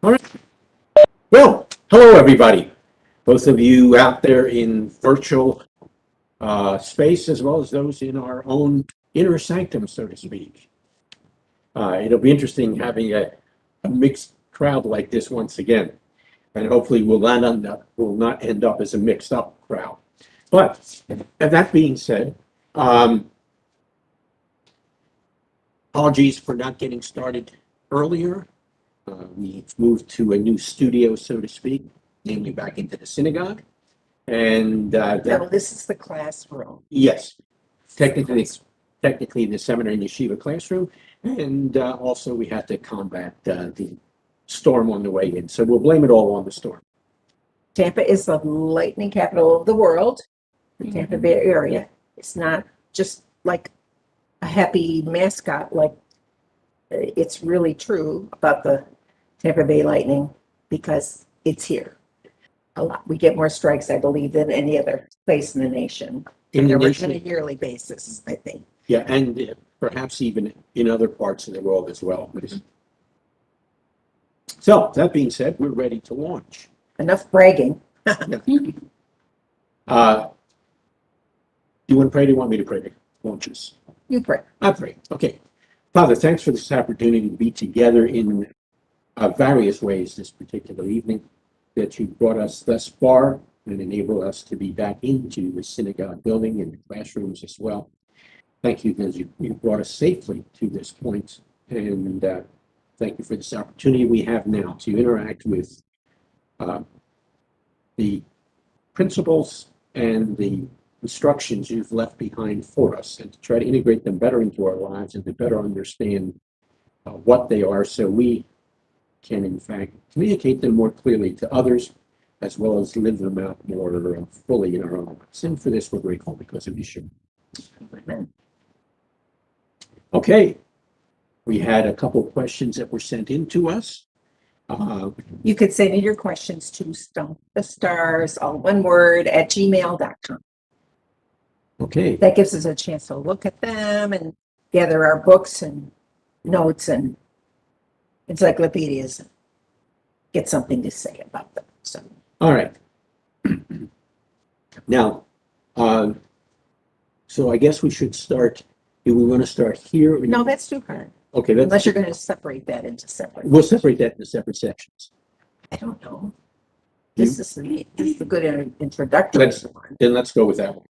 All right. Well, hello, everybody. Both of you out there in virtual space, as well as those in our own inner sanctum, so to speak. It'll be interesting having a mixed crowd like this once again, and hopefully we'll not end up as a mixed up crowd. But that being said, apologies for not getting started earlier. We've moved to a new studio, so to speak, namely back into the synagogue. And No, this is the classroom. yes, technically the seminary and yeshiva classroom. And also we had to combat the storm on the way in. So we'll blame it all on the storm. Tampa is the lightning capital of the world, the Tampa Bay area. It's not just like a happy mascot, like it's really true about the Tampa Bay Lightning because it's here. A lot. We get more strikes, I believe, than any other place in the nation. In the On nation, a yearly basis, I think. yeah, and perhaps even in other parts of the world as well. So that being said, we're ready to launch. Enough bragging. Do you want to pray? Do you want me to pray? Launches. You pray. I pray. Okay. Father, thanks for this opportunity to be together in various ways this particular evening, that you brought us thus far and enabled us to be back into the synagogue building and the classrooms as well. Thank you that you brought us safely to this point, and thank you for this opportunity we have now to interact with the principles and the instructions you've left behind for us, and to try to integrate them better into our lives and to better understand what they are, so we can in fact communicate them more clearly to others, as well as live them out more fully in our own lives. And for this, we're grateful because of Yeshua. Amen. Okay, we had a couple of questions that were sent in to us. You could send in your questions to Stump the Stars, all one word, at gmail.com. Okay, That gives us a chance to look at them and gather our books and notes and encyclopedias and get something to say about them. So all right. Now, so I guess we should start. Do we want to start here? no, that's too hard. Okay, Unless you're going to separate that into separate. we'll separate that into separate sections. I don't know. This is the good introductory one. Then let's go with that one.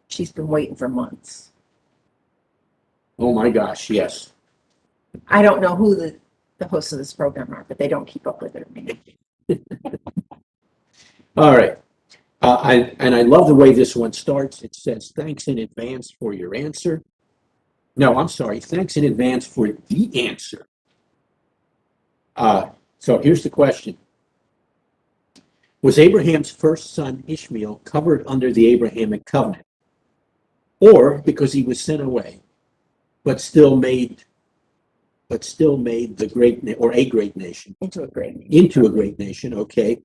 She's been waiting for months. Oh my gosh, yes. I don't know who the hosts of this program are, but they don't keep up with it. All right. I love the way this one starts. It says, thanks in advance for your answer. No, I'm sorry. Thanks in advance for the answer. So here's the question. Was Abraham's first son Ishmael covered under the Abrahamic Covenant? Or because he was sent away, but still made the great or a great nation Into a great nation. into a great nation? Okay,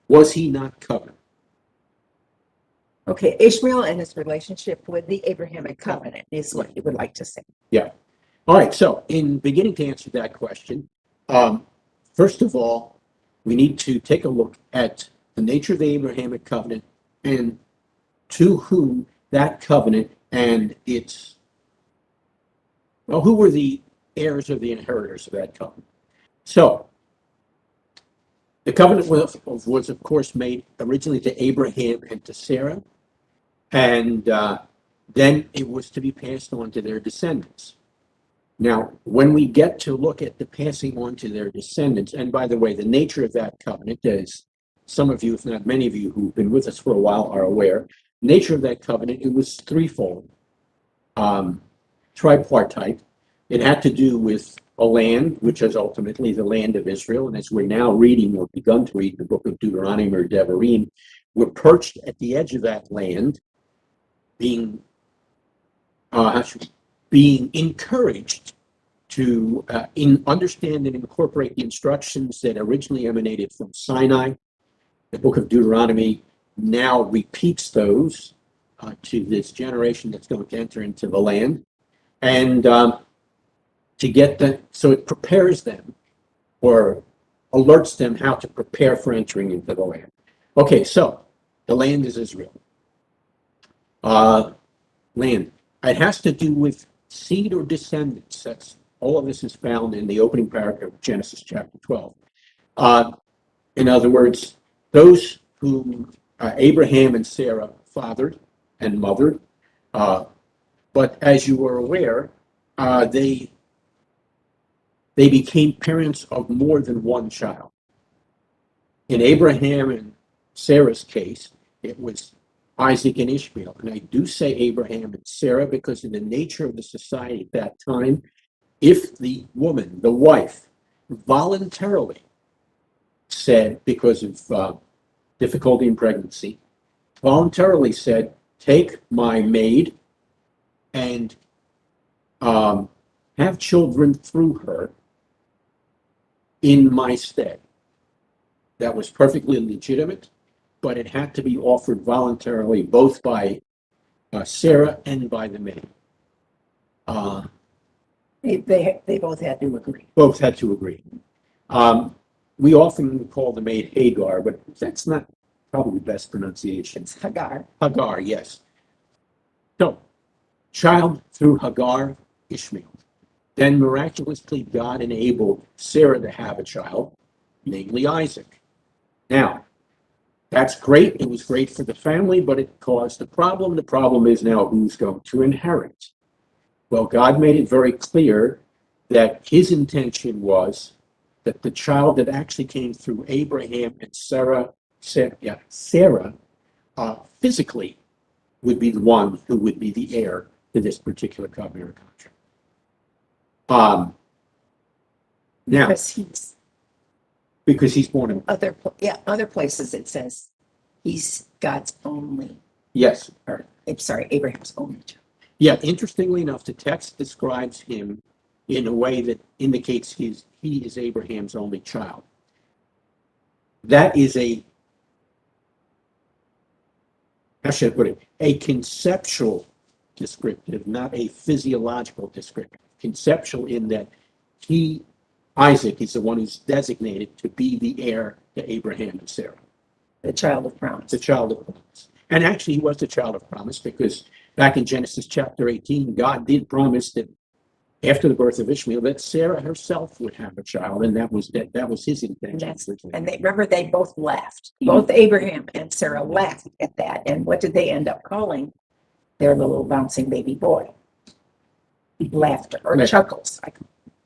was he not covered? Okay, Ishmael and his relationship with the Abrahamic Covenant is what you would like to say. Yeah. All right. So, in beginning to answer that question, first of all, we need to take a look at the nature of the Abrahamic Covenant and to whom that covenant and its, well, who were the heirs or the inheritors of that covenant. So, the covenant was of course, made originally to Abraham and to Sarah, and then it was to be passed on to their descendants. Now, when we get to look at the passing on to their descendants, and by the way, the nature of that covenant, as some of you, if not many of you who've been with us for a while are aware, nature of that covenant, it was threefold, tripartite. It had to do with a land, which is ultimately the land of Israel. And as we're now reading or begun to read the book of Deuteronomy or Devarim, we're perched at the edge of that land, being encouraged to understand and incorporate the instructions that originally emanated from Sinai. The book of Deuteronomy now repeats those to this generation that's going to enter into the land. And to get that, so it prepares them, or alerts them how to prepare for entering into the land. Okay, so the land is Israel. Land. It has to do with seed or descendants. That's all of this is found in the opening paragraph of Genesis chapter 12. In other words, those whom Abraham and Sarah fathered and mothered, but as you are aware, they became parents of more than one child. In Abraham and Sarah's case, it was Isaac and Ishmael. And I do say Abraham and Sarah because in the nature of the society at that time, if the woman, the wife, voluntarily said, because of difficulty in pregnancy, voluntarily said, take my maid and have children through her in my stead. That was perfectly legitimate, but it had to be offered voluntarily both by Sarah and by the maid. They both had to agree. Both had to agree. We often call the maid Hagar, but that's not probably the best pronunciation. It's Hagar. Hagar, yes. So, child through Hagar, Ishmael. Then miraculously, God enabled Sarah to have a child, namely Isaac. Now, that's great. It was great for the family, but it caused a problem. The problem is now who's going to inherit? Well, God made it very clear that his intention was that the child that actually came through Abraham and Sarah physically would be the one who would be the heir to this particular covenant contract. Now, because he's born in other places it says he's God's only, yes, or I'm sorry, Abraham's only child. yeah. Interestingly enough, the text describes him in a way that indicates he is Abraham's only child. That is how should I put it? A conceptual descriptive, not a physiological descriptive. Conceptual in that Isaac is the one who's designated to be the heir to Abraham and Sarah. The child of promise. The child of promise. And actually, he was the child of promise because back in Genesis chapter 18, God did promise that after the birth of Ishmael, that Sarah herself would have a child, and that was his intention. And they both laughed. Both Abraham and Sarah laughed at that. And what did they end up calling their little bouncing baby boy? Laughter or chuckles.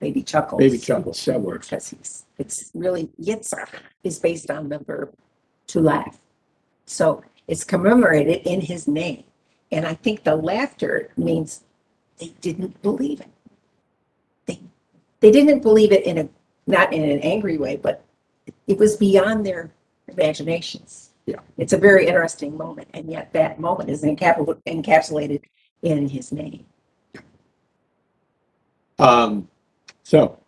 Baby chuckles. Baby chuckles, that works. Because it's really, yitzhak is based on the verb to laugh. So it's commemorated in his name. And I think the laughter means they didn't believe it. They didn't believe it not in an angry way, but it was beyond their imaginations. Yeah. It's a very interesting moment. And yet that moment is encapsulated in his name. So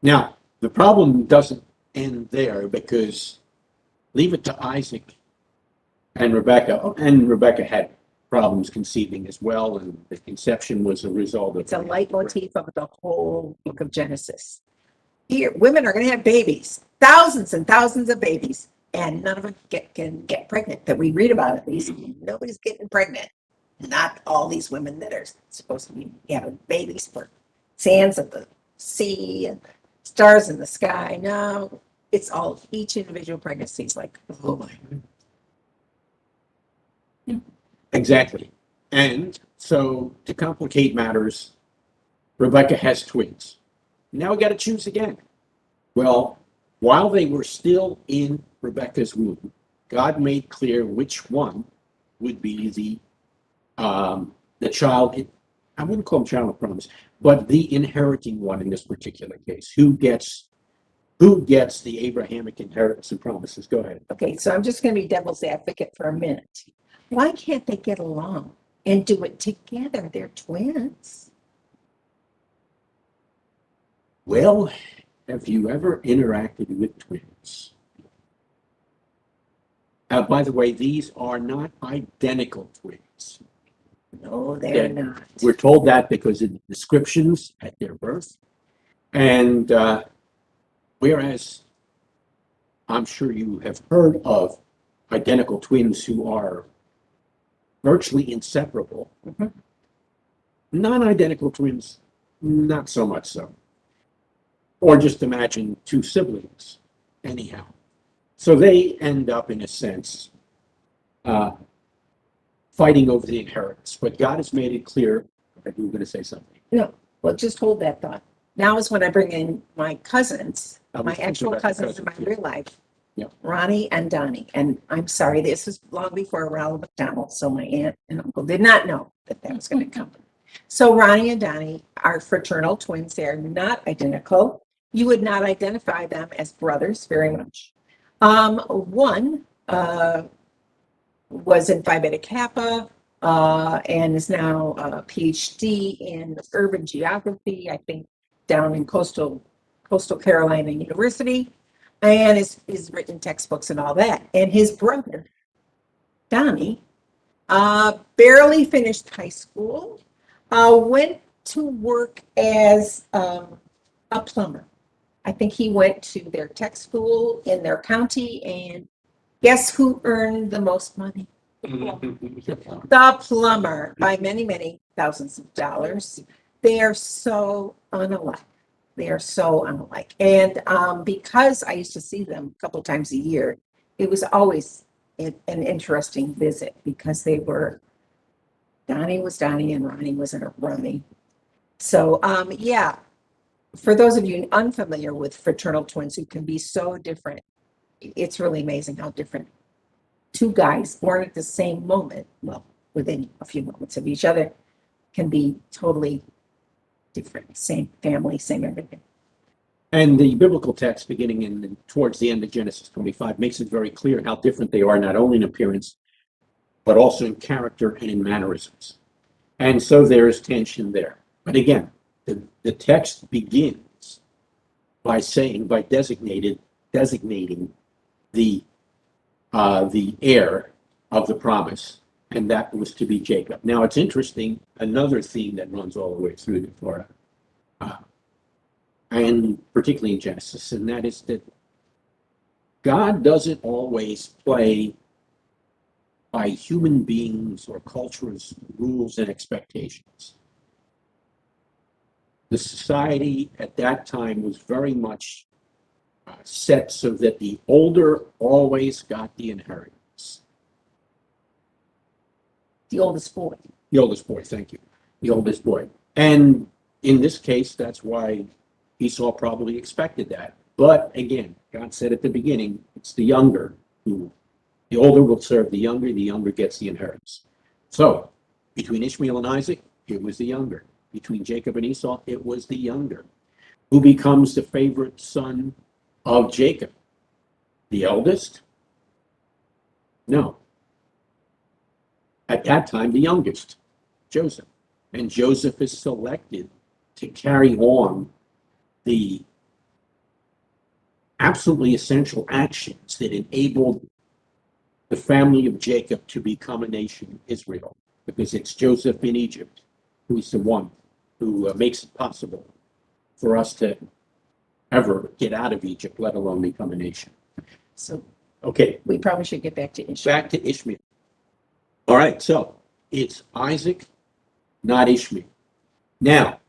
now the problem doesn't end there because leave it to Isaac and Rebecca. And Rebecca had problems conceiving as well, and the conception was a result of. It's a leitmotif of the whole book of Genesis. Here, women are going to have babies, thousands and thousands of babies, and none of them can get pregnant. That we read about at least, nobody's getting pregnant. Not all these women that are supposed to be having babies for sands of the sea and stars in the sky. No, it's all each individual pregnancy is like, oh my. Exactly. And so to complicate matters, Rebecca has twins. Now we got to choose again. Well, while they were still in Rebecca's womb, God made clear which one would be the child. I wouldn't call him child of promise, but the inheriting one in this particular case. Who gets the Abrahamic inheritance and promises? Go ahead. Okay, so I'm just going to be devil's advocate for a minute. Why can't they get along and do it together? They're twins. Well, have you ever interacted with twins? By the way, these are not identical twins. No, they're not. We're told that because of the descriptions at their birth. And Whereas I'm sure you have heard of identical twins who are virtually inseparable. Mhm. Non-identical twins, not so much so. Or just imagine two siblings, anyhow. So they end up, in a sense, uh, fighting over the inheritance. But God has made it clear that you were going to say something. No, well, just hold that thought. Now is when I bring in my cousins, I was my thinking actual about the cousins in my cousins, real life. Yeah. Ronnie and Donnie. And I'm sorry, this is long before Ronald McDonald, so my aunt and uncle did not know that that was going to come. So Ronnie and Donnie are fraternal twins. They are not identical. You would not identify them as brothers very much. One was in Phi Beta Kappa and is now a PhD in urban geography, I think, down in coastal Carolina University, and is written textbooks and all that. And his brother, Donnie, barely finished high school, went to work as a plumber. I think he went to their tech school in their county, and guess who earned the most money? The plumber, by many, many thousands of dollars. They are so unalike. They are so unalike. And because I used to see them a couple times a year, it was always an interesting visit because Donnie was Donnie and Ronnie was Ronnie. So, yeah, for those of you unfamiliar with fraternal twins who can be so different, it's really amazing how different two guys born at the same moment, well, within a few moments of each other, can be totally different. Same family, same everything. And the biblical text beginning towards the end of Genesis 25 makes it very clear how different they are, not only in appearance, but also in character and in mannerisms. And so there is tension there. But again, the text begins by designating the heir of the promise, and that was to be Jacob. Now it's interesting, another theme that runs all the way through the Torah, and particularly in Genesis, and that is that God doesn't always play by human beings or cultures' rules and expectations. The society at that time was very much set so that the older always got the inheritance. The oldest boy. The oldest boy, thank you. The oldest boy. And in this case, that's why Esau probably expected that. But again, God said at the beginning, it's the younger the older will serve the younger gets the inheritance. So between Ishmael and Isaac, it was the younger. Between Jacob and Esau, it was the younger. Who becomes the favorite son of Jacob? The eldest? No. At that time, the youngest, Joseph. And Joseph is selected to carry on the absolutely essential actions that enabled the family of Jacob to become a nation, Israel, because it's Joseph in Egypt who's the one who makes it possible for us to ever get out of Egypt, let alone become a nation. So Okay, we probably should get back to Ishmael. back to Ishmael. All right, so it's Isaac, not Ishmael. Now,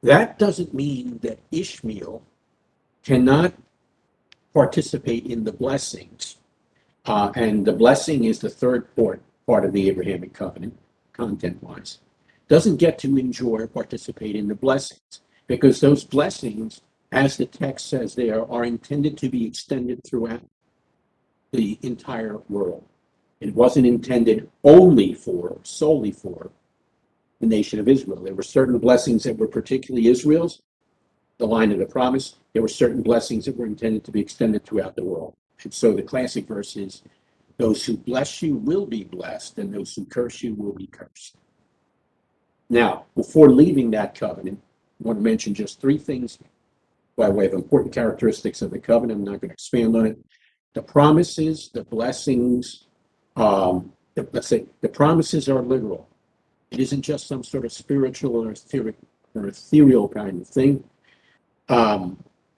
that doesn't mean that Ishmael cannot participate in the blessings. And the blessing is the third part of the Abrahamic Covenant, content-wise. Doesn't get to enjoy or participate in the blessings because those blessings, as the text says there, are intended to be extended throughout the entire world. It wasn't intended solely for the nation of Israel. There were certain blessings that were particularly Israel's, the line of the promise. There were certain blessings that were intended to be extended throughout the world. And so the classic verse is, those who bless you will be blessed, and those who curse you will be cursed. Now, before leaving that covenant, I want to mention just three things by way of important characteristics of the covenant. I'm not going to expand on it. The promises, the blessings, let's say the promises are literal. It isn't just some sort of spiritual or etheric or ethereal kind of thing.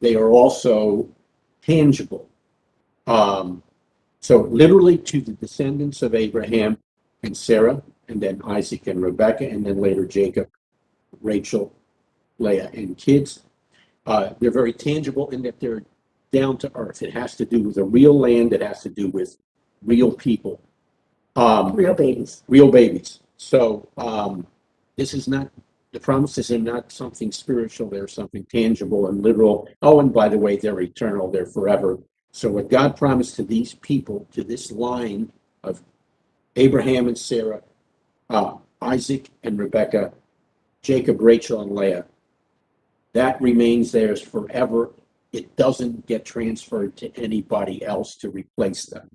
They are also tangible. So literally to the descendants of Abraham and Sarah, and then Isaac and Rebekah, and then later Jacob, Rachel, Leah, and kids. They're very tangible in that they're down to earth. It has to do with a real land. It has to do with real people. Real babies. Real babies. So this is not, the promises are not something spiritual. They're something tangible and literal. Oh, and by the way, they're eternal. They're forever. So what God promised to these people, to this line of Abraham and Sarah, Isaac and Rebekah, Jacob, Rachel, and Leah, that remains theirs forever. It doesn't get transferred to anybody else to replace them.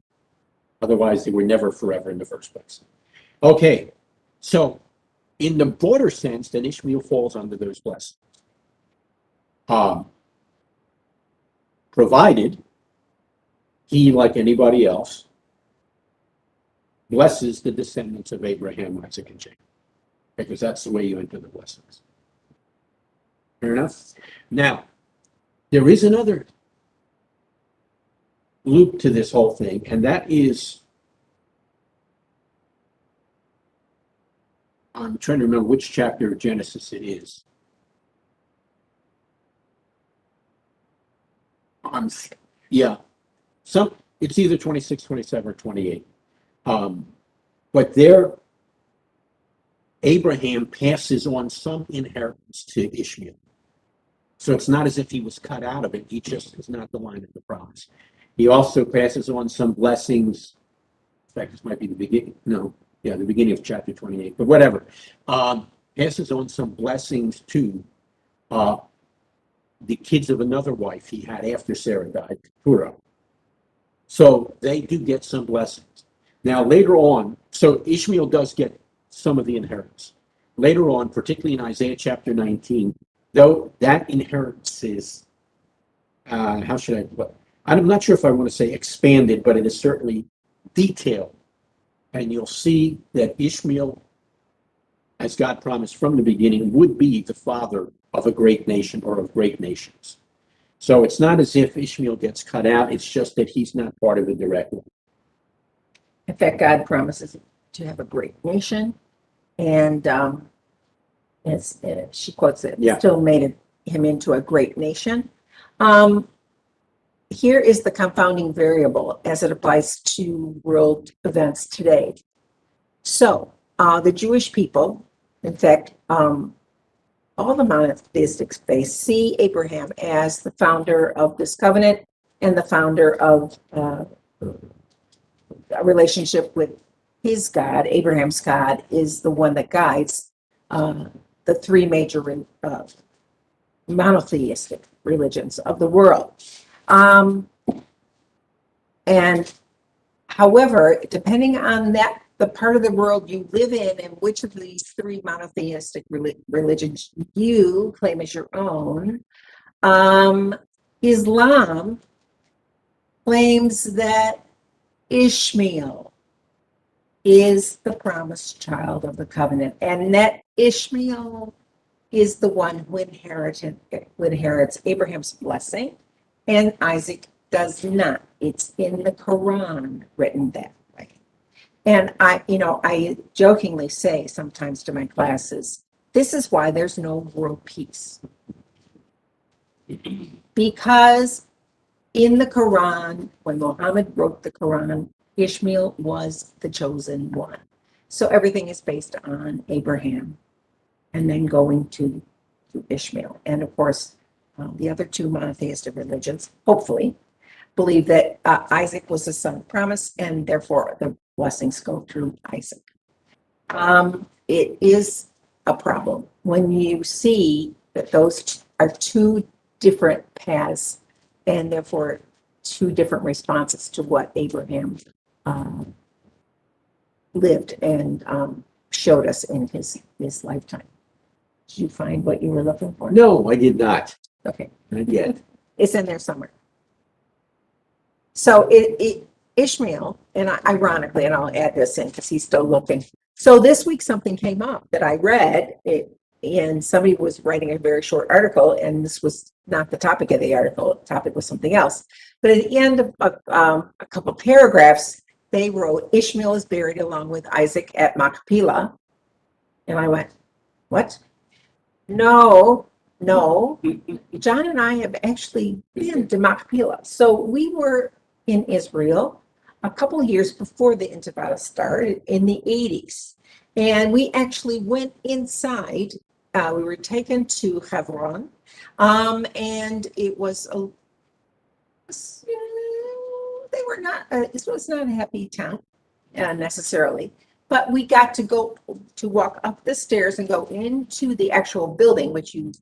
Otherwise, they were never forever in the first place. Okay, so in the broader sense, then Ishmael falls under those blessings. Provided he, like anybody else, blesses the descendants of Abraham, Isaac, and Jacob, because that's the way you enter the blessings. Fair enough? Now, there is another loop to this whole thing, and that is, I'm trying to remember which chapter of Genesis it is. Yeah, it's either 26, 27, or 28. But there, Abraham passes on some inheritance to Ishmael. So it's not as if he was cut out of it. He just is not the line of the promise. He also passes on some blessings. In fact, this might be the beginning. No, yeah, the beginning of chapter 28, but whatever. Passes on some blessings to the kids of another wife he had after Sarah died, Keturah. So they do get some blessings. Now, later on, so Ishmael does get some of the inheritance. Later on, particularly in Isaiah chapter 19, though that inheritance is, how should I put it? I'm not sure if I want to say expanded, but it is certainly detailed. And you'll see that Ishmael, as God promised from the beginning, would be the father of a great nation or of great nations. So it's not as if Ishmael gets cut out. It's just that he's not part of the direct line. In fact, God promises to have a great nation. And she quotes it, Yeah. still made him into a great nation. Here is the confounding variable as it applies to world events today. So the Jewish people, in fact, all the monotheistic faiths see Abraham as the founder of this covenant and the founder of a relationship with his God. Abraham's God is the one that guides the three major monotheistic religions of the world. And however, depending on the part of the world you live in and which of these three monotheistic religions you claim as your own, Islam claims that Ishmael is the promised child of the covenant, and that Ishmael is the one who inherits Abraham's blessing, and Isaac does not. It's in the Quran written that way. And I jokingly say sometimes to my classes, this is why there's no world peace. Because in the Quran, when Muhammad wrote the Quran, Ishmael was the chosen one. So everything is based on Abraham and then going to Ishmael. And of course, the other two monotheistic religions, hopefully, believe that Isaac was the son of promise, and therefore the blessings go through Isaac. It is a problem when you see that those are two different paths, and therefore two different responses to what Abraham lived and showed us in his lifetime. Did you find what you were looking for? No, I did not. Okay. Not yet. It's in there somewhere. So Ishmael, and I'll add this in because he's still looking. So this week something came up that I read. and somebody was writing a very short article, and this was not the topic of the article. The topic was something else. But at the end of a couple paragraphs, they wrote, Ishmael is buried along with Isaac at Machpelah. And I went, what? No, no. John and I have actually been to Machpelah. So we were in Israel a couple of years before the Intifada started in the 80s. And we actually went inside. We were taken to Hebron. And it was they were not, this was not a happy town necessarily. But we got to go to walk up the stairs and go into the actual building, which you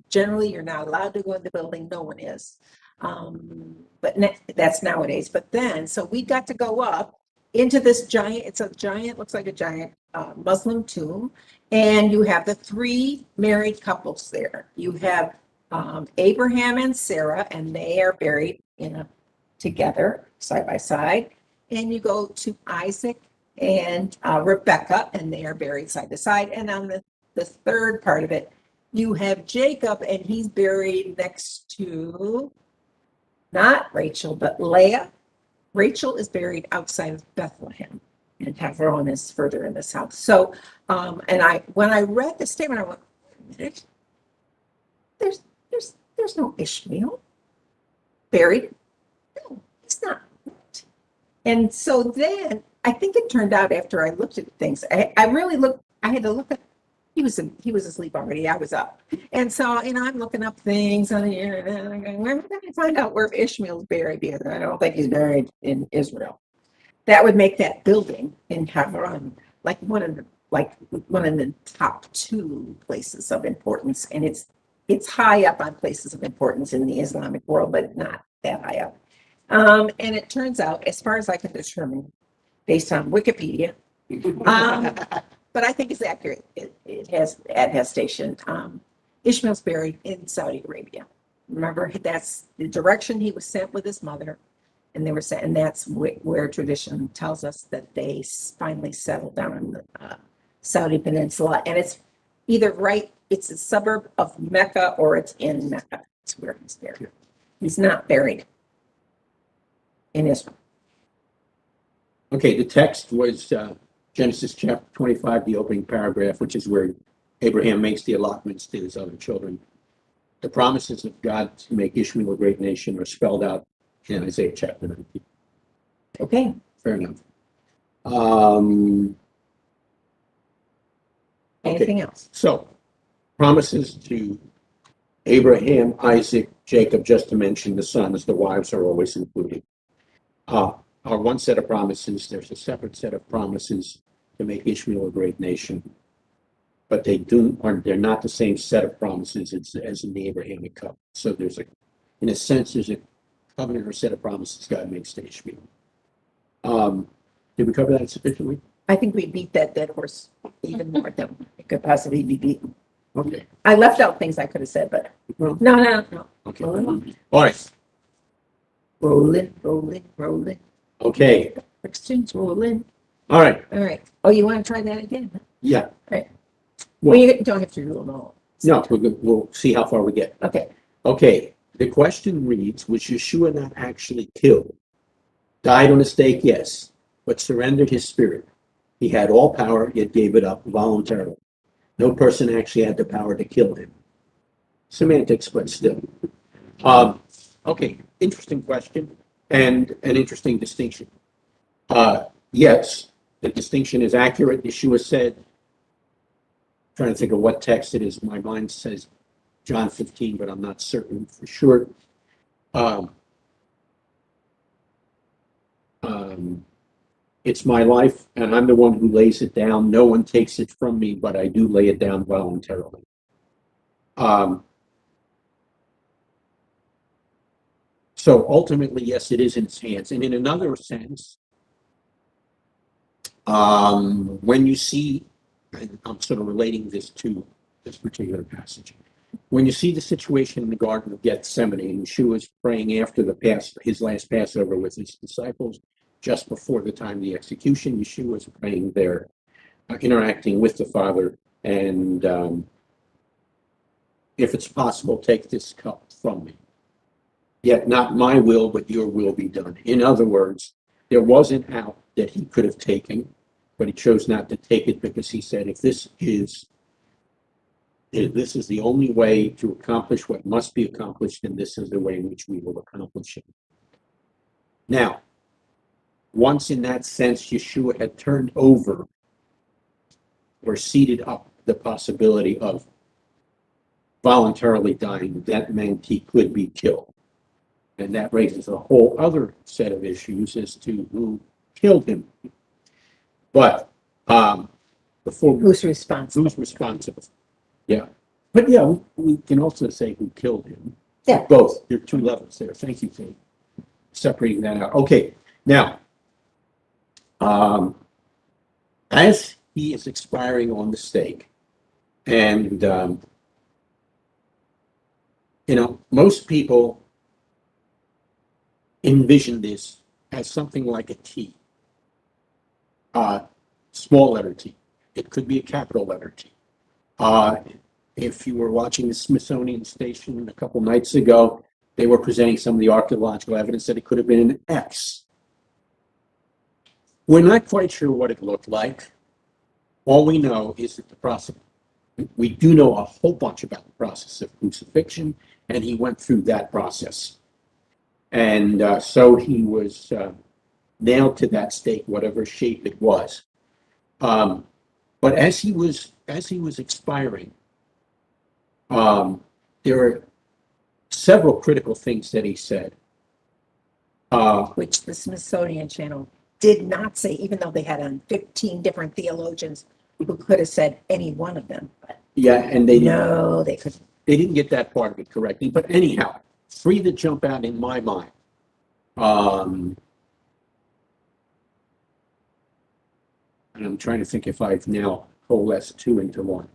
generally you're not allowed to go in the building. No one is, but that's nowadays. But then, so we got to go up into this giant. It's a giant, looks like a giant Muslim tomb, and you have the three married couples there. You have Abraham and Sarah, and they are buried together side by side. And you go to Isaac and Rebecca, and they are buried side to side. And on the third part of it, you have Jacob, and he's buried next to not Rachel, but Leah. Rachel is buried outside of Bethlehem, and Hebron is further in the south. So, and when I read the statement, I went, wait a minute, there's no Ishmael buried. No, it's not. And so then I think it turned out after I looked at things, I really looked, I had to look at, he was asleep already. I was up. And so, I'm looking up things on the internet and I'm going, where am I going to find out where Ishmael's buried? Because I don't think he's buried in Israel. That would make that building in Hebron like one of the top two places of importance. And it's high up on places of importance in the Islamic world, but not that high up. And it turns out, as far as I can determine, based on Wikipedia, but I think it's accurate. It has attestation. Ishmael's buried in Saudi Arabia. Remember, that's the direction he was sent with his mother, and they were sent, and that's where tradition tells us that they finally settled down in the Saudi Peninsula, and it's either it's a suburb of Mecca or it's in Mecca. That's where he's buried. He's not buried in Israel. Okay, the text was Genesis chapter 25, the opening paragraph, which is where Abraham makes the allotments to his other children. The promises of God to make Ishmael a great nation are spelled out in Isaiah chapter 19. Okay. Fair enough. Anything else? So, promises to Abraham, Isaac, Jacob, just to mention the sons, the wives are always included. Are one set of promises. There's a separate set of promises to make Ishmael a great nation, but they're not the same set of promises as in the Abrahamic covenant. So in a sense, there's a covenant or set of promises God makes to Ishmael. Did we cover that sufficiently? I think we beat that dead horse even more than it could possibly be beaten. Okay. I left out things I could have said, but no. Okay. Rolling. All right. Rolling. Okay. Questions rolling. All right. All right. Oh, you want to try that again? Yeah. Right. Well, Well, you don't have to do them all. no, we'll see how far we get. Okay. Okay. The question reads, was Yeshua not actually killed? Died on a stake, yes, but surrendered his spirit. He had all power, yet gave it up voluntarily. No person actually had the power to kill him. Semantics, but still. Okay, interesting question and an interesting distinction. Yes, the distinction is accurate. Yeshua said, trying to think of what text it is. My mind says John 15, but I'm not certain for sure. It's my life, and I'm the one who lays it down. No one takes it from me, but I do lay it down voluntarily. So ultimately, yes, it is in his hands. And in another sense, when you see, and I'm sort of relating this to this particular passage, when you see the situation in the Garden of Gethsemane, and Yeshua is praying after his last Passover with his disciples, just before the time of the execution, Yeshua is praying there, interacting with the Father, and if it's possible, take this cup from me. Yet not my will, but your will be done. In other words, there was an out that he could have taken, but he chose not to take it because he said, if this is the only way to accomplish what must be accomplished, then this is the way in which we will accomplish it. Now, once in that sense, Yeshua had turned over or seated up the possibility of voluntarily dying, that meant he could be killed. And that raises a whole other set of issues as to who killed him. But before Who's responsible? who's responsible? Yeah. But yeah, we can also say who killed him. Yeah. Both. There are two levels there. Thank you for separating that out. Okay. Now, as he is expiring on the stake, and most people envision this as something like a T, small letter T. It could be a capital letter T. If you were watching the Smithsonian Station a couple nights ago, they were presenting some of the archaeological evidence that it could have been an X. We're not quite sure what it looked like. All we know is that the process, we do know a whole bunch about the process of crucifixion, and he went through that process. And so he was nailed to that stake, whatever shape it was. But as he was expiring, there are several critical things that he said. Which the Smithsonian Channel did not say, even though they had 15 different theologians who could have said any one of them. But Yeah, and they couldn't. They didn't get that part of it correctly. But anyhow, three that jump out in my mind. And I'm trying to think if I've now coalesced two into one.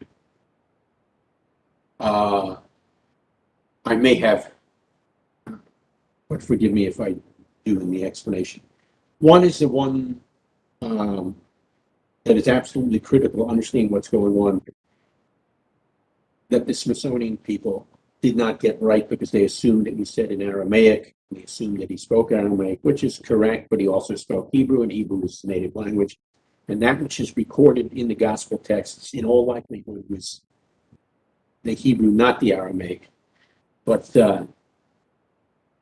I may have, but forgive me if I do in the explanation. One is the one that is absolutely critical to understanding what's going on, that the Smithsonian people did not get right because they assumed that he said in Aramaic. They assumed that he spoke Aramaic, which is correct, but he also spoke Hebrew, and Hebrew is his native language. And that which is recorded in the gospel texts, in all likelihood, was the Hebrew, not the Aramaic. But Eli,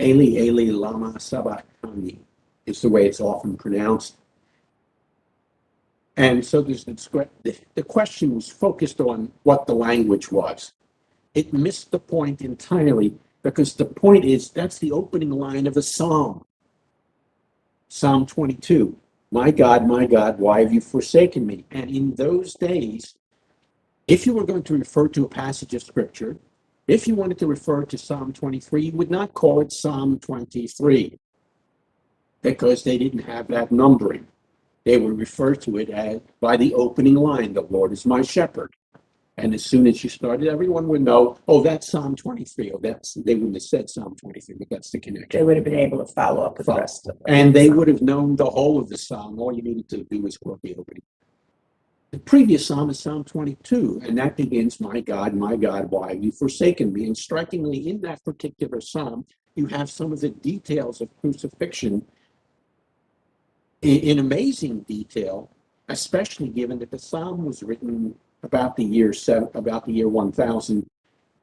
Eli, lama sabachthani is the way it's often pronounced. And so the question was focused on what the language was. It missed the point entirely, because the point is that's the opening line of a psalm. Psalm 22. My God, why have you forsaken me? And in those days, if you were going to refer to a passage of scripture, if you wanted to refer to Psalm 23, you would not call it Psalm 23, because they didn't have that numbering. They would refer to it as by the opening line, the Lord is my shepherd. And as soon as you started, everyone would know, oh, that's Psalm 23. Oh, they wouldn't have said Psalm 23, but that's the connection. They would have been able to follow up with the rest of it. And they would have known the whole of the psalm. All you needed to do was quote the opening. The previous psalm is Psalm 22, and that begins, my God, why have you forsaken me? And strikingly, in that particular psalm, you have some of the details of crucifixion in amazing detail, especially given that the psalm was written about the year 1000,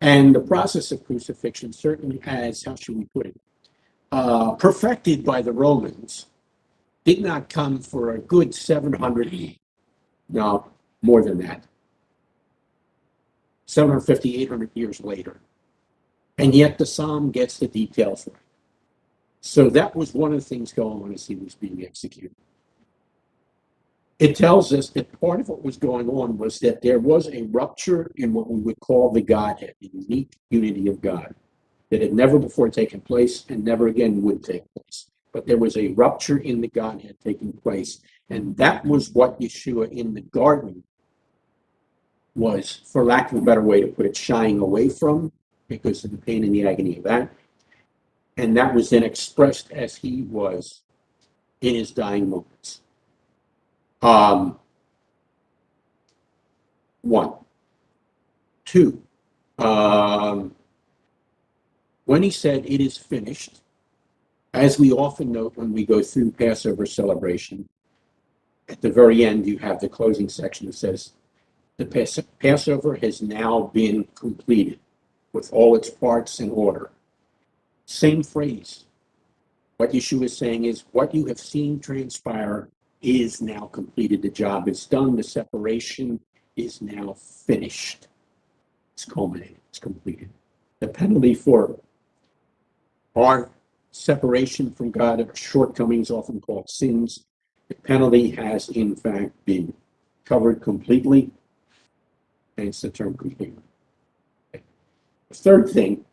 and the process of crucifixion certainly as, how should we put it, perfected by the Romans, did not come for a good 700, no, more than that, 750, 800 years later. And yet the psalm gets the details right. So that was one of the things going on as he was being executed. It tells us that part of what was going on was that there was a rupture in what we would call the Godhead, the unique unity of God, that had never before taken place and never again would take place. But there was a rupture in the Godhead taking place. And that was what Yeshua in the garden was, for lack of a better way to put it, shying away from, because of the pain and the agony of that. And that was then expressed as he was in his dying moments. One. Two, When he said, "It is finished," as we often note when we go through Passover celebration, at the very end, you have the closing section that says, "The Passover has now been completed with all its parts in order." Same phrase. What Yeshua is saying is, what you have seen transpire is now completed. The job is done. The separation is now finished. It's culminated. It's completed. The penalty for our separation from God, our shortcomings, often called sins, the penalty has in fact been covered completely, and it's the term completely. The third thing,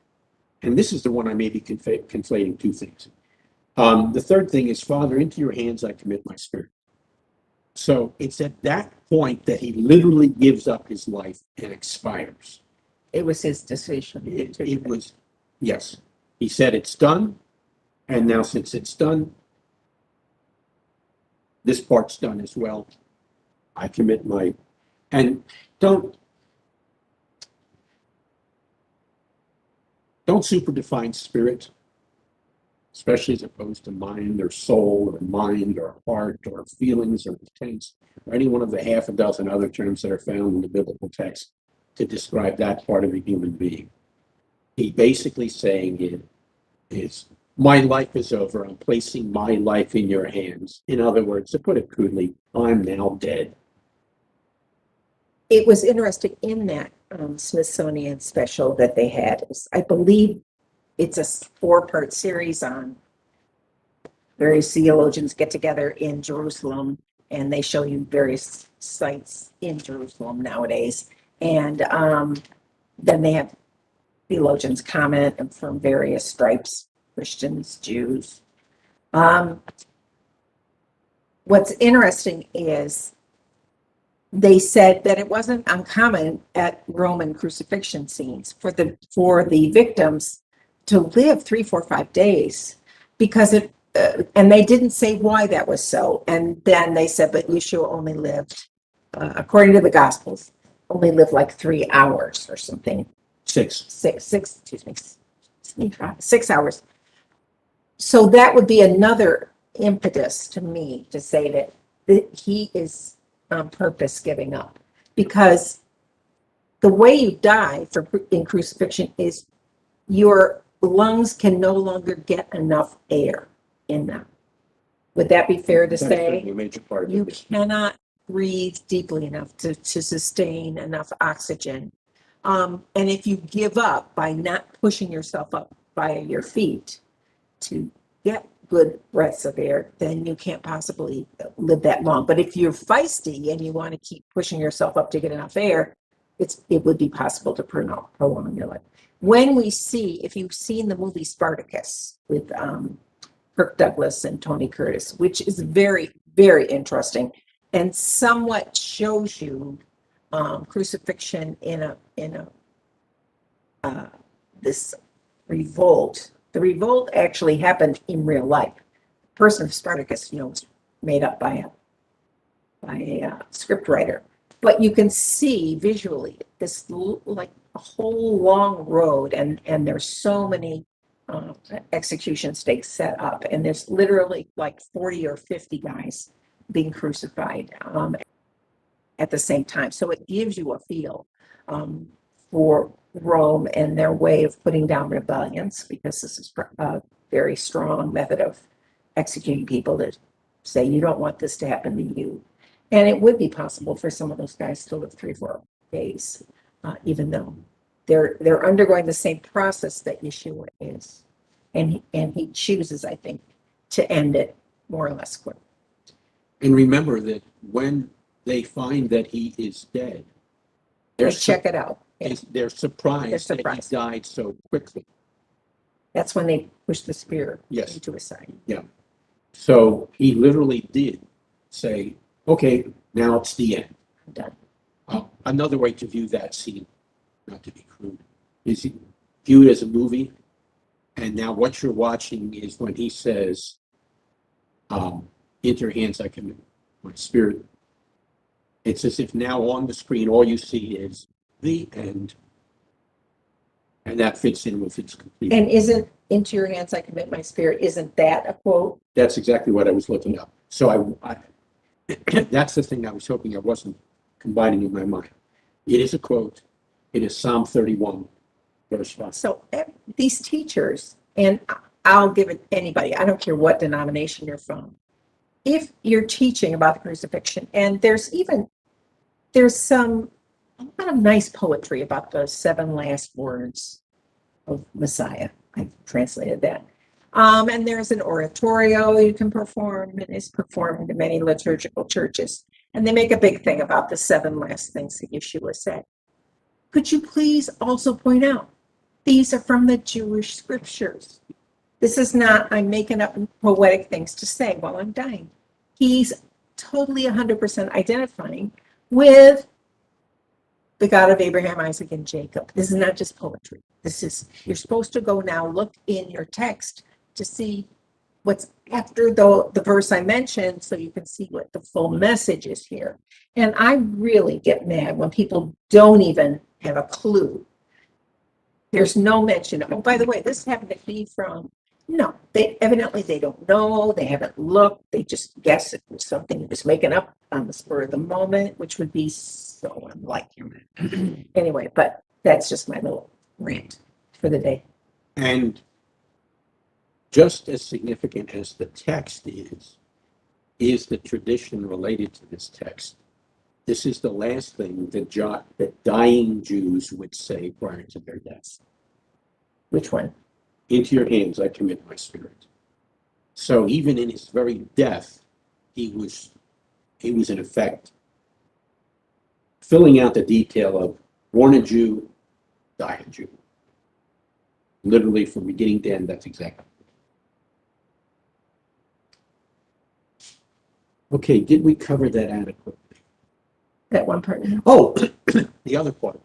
and this is the one I may be conflating two things. The third thing is, "Father, into your hands I commit my spirit." So it's at that point that he literally gives up his life and expires. It was his decision. It was, yes. He said, "It's done." And now, since it's done, this part's done as well. I commit my, and don't super define spirit, especially as opposed to mind or soul or mind or heart or feelings or intents or any one of the half a dozen other terms that are found in the biblical text to describe that part of a human being. He basically saying it is, my life is over. I'm placing my life in your hands. In other words, to put it crudely, I'm now dead. It was interesting in that Smithsonian special that they had. I believe it's a 4-part series on various theologians get together in Jerusalem, and they show you various sites in Jerusalem nowadays. And then they have theologians comment from various stripes, Christians, Jews. What's interesting is they said that it wasn't uncommon at Roman crucifixion scenes for the victims to live 3, 4, 5 days, because and they didn't say why that was so. And then they said, but Yeshua only lived, according to the Gospels, only lived like 3 hours or something. 6. 6 hours. So that would be another impetus to me to say that he is on purpose giving up, because the way you die in crucifixion is your lungs can no longer get enough air in them. Would that be fair to say? A major part of You it. cannot breathe deeply enough to sustain enough oxygen. And if you give up by not pushing yourself up by your feet to get good breaths of air, then you can't possibly live that long. But if you're feisty and you want to keep pushing yourself up to get enough air, it would be possible to prolong your life. When we see, if you've seen the movie Spartacus with Kirk Douglas and Tony Curtis, which is very, very interesting and somewhat shows you crucifixion in this revolt. The revolt actually happened in real life. The person of Spartacus, was made up by a script writer. But you can see visually this like a whole long road, and there's so many execution stakes set up, and there's literally like 40 or 50 guys being crucified at the same time. So it gives you a feel for Rome and their way of putting down rebellions, because this is a very strong method of executing people that say you don't want this to happen to you. And it would be possible for some of those guys to live 3, 4 days, even though they're undergoing the same process that Yeshua is. And he chooses, I think, to end it more or less quick. And remember that when they find that he is dead, They check it out. They're surprised that he died so quickly. That's when they push the spear Yes. into his side. Yeah. So he literally did say, okay, now it's the end. I'm done. Another way to view that scene, not to be crude, is view it as a movie. And now what you're watching is when he says, into your hands I commit my spirit. It's as if now on the screen all you see is the end. And that fits in with its complete. And isn't "into your hands I commit my spirit," isn't that a quote? That's exactly what I was looking up. So I that's the thing I was hoping I wasn't combining in my mind. It is a quote. It is Psalm 31, verse 5. So these teachers, and I'll give it anybody, I don't care what denomination you're from. If you're teaching about the crucifixion, and there's some a lot of nice poetry about the 7 last words of Messiah. I translated that. And there's an oratorio you can perform, and it's performed in many liturgical churches. And they make a big thing about the 7 last things that Yeshua said. Could you please also point out, these are from the Jewish scriptures. This is not, I'm making up poetic things to say while I'm dying. He's totally 100% identifying with the God of Abraham, Isaac, and Jacob. This is not just poetry. You're supposed to go now look in your text to see what's after the verse I mentioned, so you can see what the full message is here. And I really get mad when people don't even have a clue. There's no mention of, oh, by the way, this happened to be from, no, they don't know, they haven't looked, they just guess it was something he was making up on the spur of the moment, which would be so unlike him. Anyway, but that's just my little rant for the day. And just as significant as the text is the tradition related to this text. This is the last thing that dying Jews would say prior to their death. Which one? Into your hands I commit my spirit. So even in his very death, he was in effect filling out the detail of born a Jew, die a Jew. Literally from beginning to end, that's exactly. Okay, did we cover that adequately? That one part? Oh, the other part.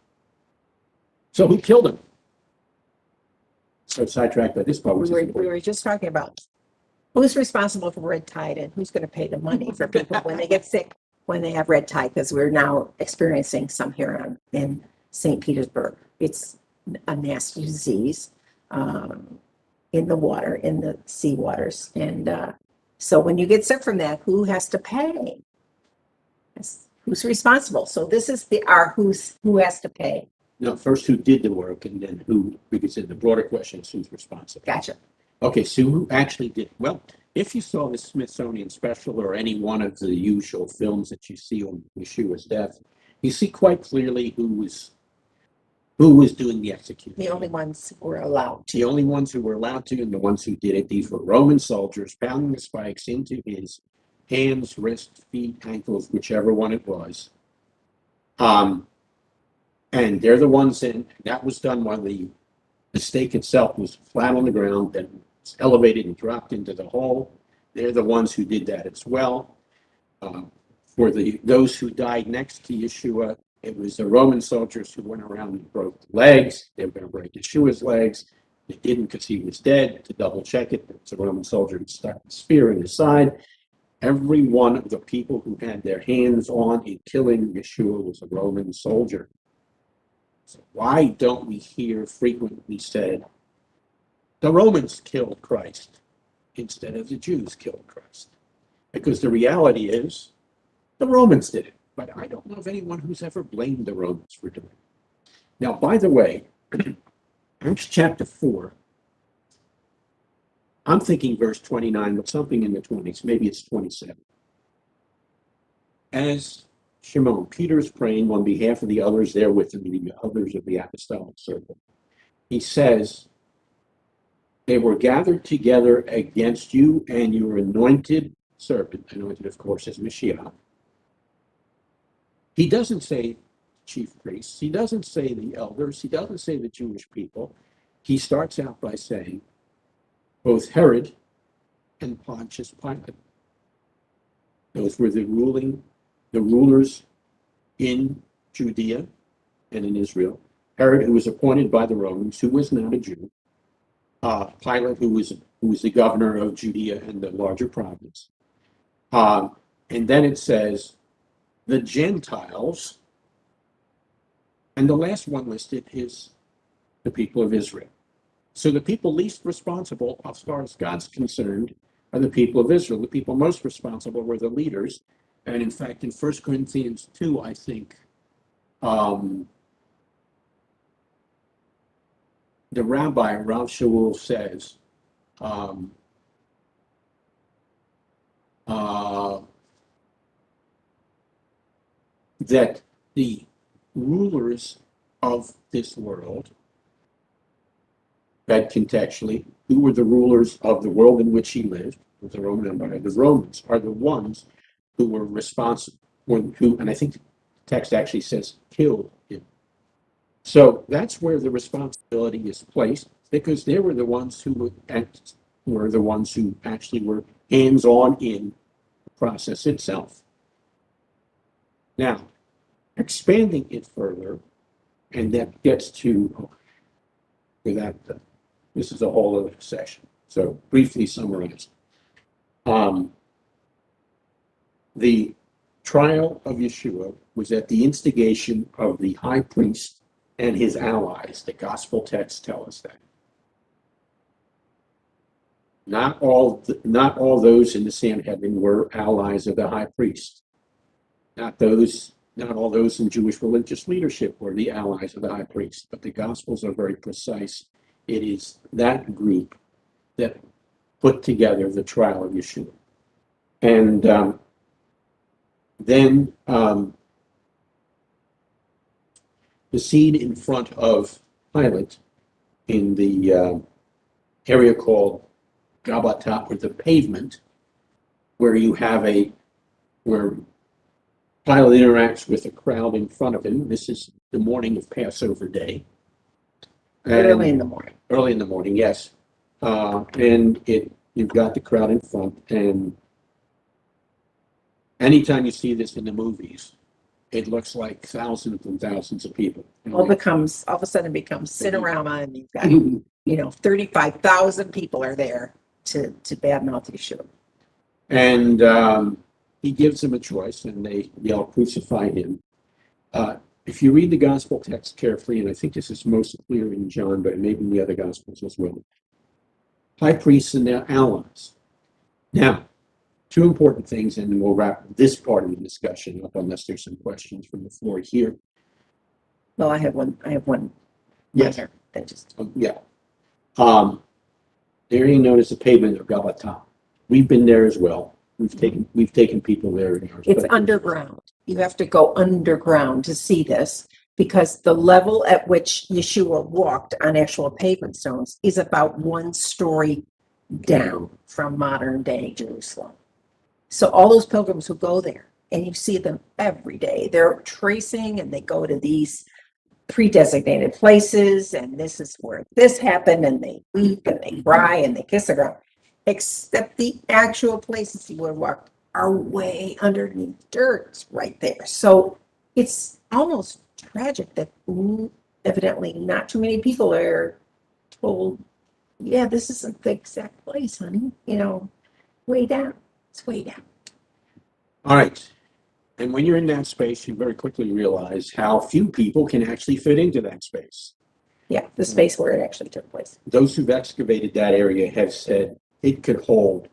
So who killed him? So sidetracked by this part. We were just talking about who's responsible for red tide and who's going to pay the money for people when they get sick, when they have red tide, because we're now experiencing some here in St. Petersburg. It's a nasty disease in the water, in the sea waters. And so when you get sick from that, who has to pay? Who's responsible? So this is who has to pay. No, first who did the work and then who, because the broader question is who's responsible. Gotcha. Okay, so who actually did? Well, if you saw the Smithsonian special or any one of the usual films that you see on Yeshua's death, you see quite clearly who was doing the execution. The only ones who were allowed to. The only ones who were allowed to and the ones who did it, these were Roman soldiers pounding the spikes into his hands, wrists, feet, ankles, whichever one it was. And they're the ones, and that was done while the stake itself was flat on the ground, then it's elevated and dropped into the hole. They're the ones who did that as well. For those who died next to Yeshua, it was the Roman soldiers who went around and broke the legs. They were going to break Yeshua's legs. They didn't because he was dead. To double check it, it's a Roman soldier who stuck the spear in his side. Every one of the people who had their hands on in killing Yeshua was a Roman soldier. So why don't we hear frequently said, the Romans killed Christ instead of the Jews killed Christ? Because the reality is, the Romans did it. But I don't know of anyone who's ever blamed the Romans for doing it. Now, by the way, Acts chapter 4, I'm thinking verse 29, but something in the 20s, maybe it's 27. As Shimon, Peter is praying on behalf of the others there with him, the others of the apostolic circle. He says, they were gathered together against you and your anointed servant, anointed, of course, as Mashiach. He doesn't say chief priests. He doesn't say the elders. He doesn't say the Jewish people. He starts out by saying both Herod and Pontius Pilate. Those were the rulers in Judea and in Israel. Herod, who was appointed by the Romans, who was not a Jew. Pilate, who was the governor of Judea and the larger province. And then it says the Gentiles, and the last one listed is the people of Israel. So the people least responsible, as far as God's concerned, are the people of Israel. The people most responsible were the leaders. And in fact, in 1 Corinthians 2, I think, the rabbi, Rav Shaul, says, that the rulers of this world, that contextually, who were the rulers of the world in which he lived, with the Roman Empire, the Romans are the ones who were responsible, and I think the text actually says killed him. So that's where the responsibility is placed, because they were the ones who actually were hands-on in the process itself. Now, expanding it further, and that gets to this is a whole other session. So briefly summarize. The trial of Yeshua was at the instigation of the high priest and his allies. The gospel texts tell us that. Not all those in the Sanhedrin were allies of the high priest. Not all those in Jewish religious leadership were the allies of the high priest, but the Gospels are very precise. It is that group that put together the trial of Yeshua. And then the scene in front of Pilate in the area called Gabbatha, or the pavement, where Pilate interacts with a crowd in front of him. This is the morning of Passover day. Early in the morning. Early in the morning, yes. And you've got the crowd in front, and anytime you see this in the movies, it looks like thousands and thousands of people. All of a sudden it becomes Cinerama, and you've got 35,000 people are there to badmouth Yeshua. And he gives them a choice, and they yell, "Crucify him." If you read the gospel text carefully, and I think this is most clear in John, but maybe in the other gospels as well, high priests and their allies. Now, two important things, and then we'll wrap this part of the discussion up unless there's some questions from the floor here. Well, I have one. Yes. That just Yeah. The area known as the pavement of Gabbatha. We've been there as well. We've taken people there. It's underground. You have to go underground to see this, because the level at which Yeshua walked on actual pavement stones is about 1 story down from modern day Jerusalem. So all those pilgrims who go there, and you see them every day, they're tracing, and they go to these pre-designated places, and this is where this happened, and they weep and they cry and they kiss the ground. Except the actual places he would have walked are way underneath dirt. It's right there. So it's almost tragic that evidently not too many people are told, yeah, this isn't the exact place, honey. Way down. It's way down. All right. And when you're in that space, you very quickly realize how few people can actually fit into that space. Yeah, the space where it actually took place. Those who've excavated that area have said it could hold,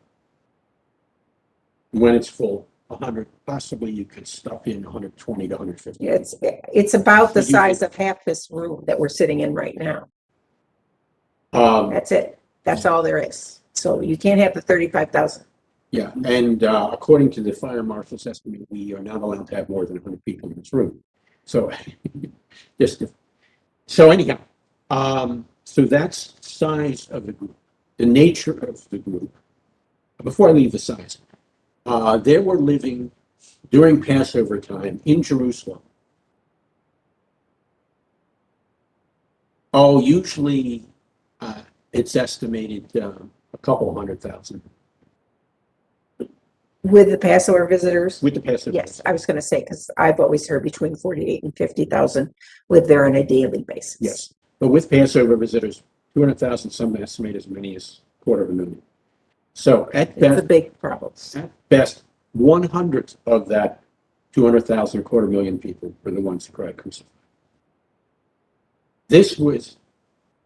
when it's full, 100, possibly you could stuff in 120 to 150. Yeah, it's about the size of half this room that we're sitting in right now. That's it. That's all there is. So you can't have the 35,000. Yeah, and according to the fire marshal's estimate, we are not allowed to have more than 100 people in this room. So, anyhow, so that's size of the group, the nature of the group. Before I leave the size, they were living during Passover time in Jerusalem. Usually it's estimated a couple 100,000. With the Passover visitors? With the Passover. Yes, I was going to say, because I've always heard between 48 and 50,000 live there on a daily basis. Yes, but with Passover visitors, 200,000, some estimate as many as 250,000. So it's a big problem. At best, 1/100 of that 200,000 or 250,000 people were the ones who cried crucified. This was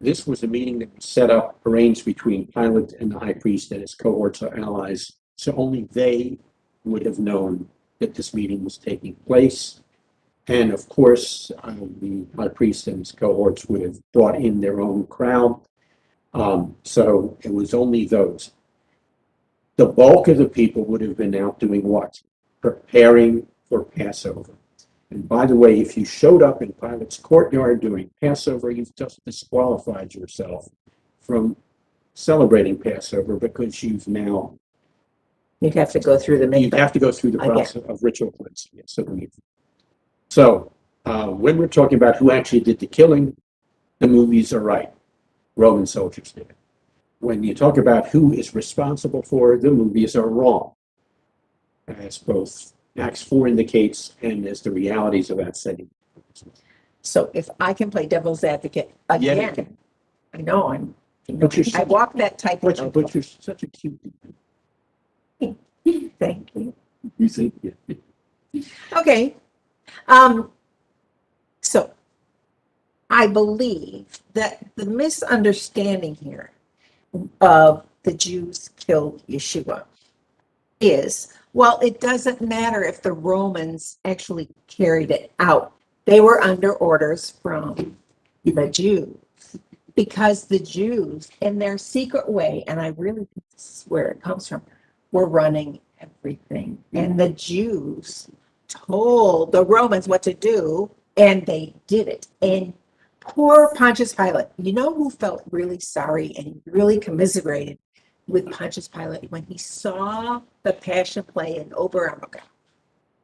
this was a meeting that was set up, arranged between Pilate and the high priest and his cohorts or allies. So only they would have known that this meeting was taking place. And of course, the high priest and his cohorts would have brought in their own crowd. So it was only those. The bulk of the people would have been out doing what? Preparing for Passover. And by the way, if you showed up in Pilate's courtyard during Passover, you've just disqualified yourself from celebrating Passover because you've now You'd have to go through the you'd mikveh. have to go through the Again. process of ritual cleansing. Yes, I believe. So when we're talking about who actually did the killing, the movies are right. Roman soldiers did it. When you talk about who is responsible for it, the movies are wrong, as both Acts 4 indicates and as the realities of that setting. So if I can play devil's advocate Yeah, you again, can. I know I'm, But you're I such, walk that tightrope. but you're such a cute. Thank you. You think? Yeah. Okay. So I believe that the misunderstanding here of the Jews killed Yeshua is, well, it doesn't matter if the Romans actually carried it out. They were under orders from the Jews because the Jews, in their secret way, and I really think this is where it comes from, were running everything. And the Jews told the Romans what to do, and they did it. And poor Pontius Pilate, you know who felt really sorry and really commiserated with Pontius Pilate when he saw the Passion Play in Oberammergau.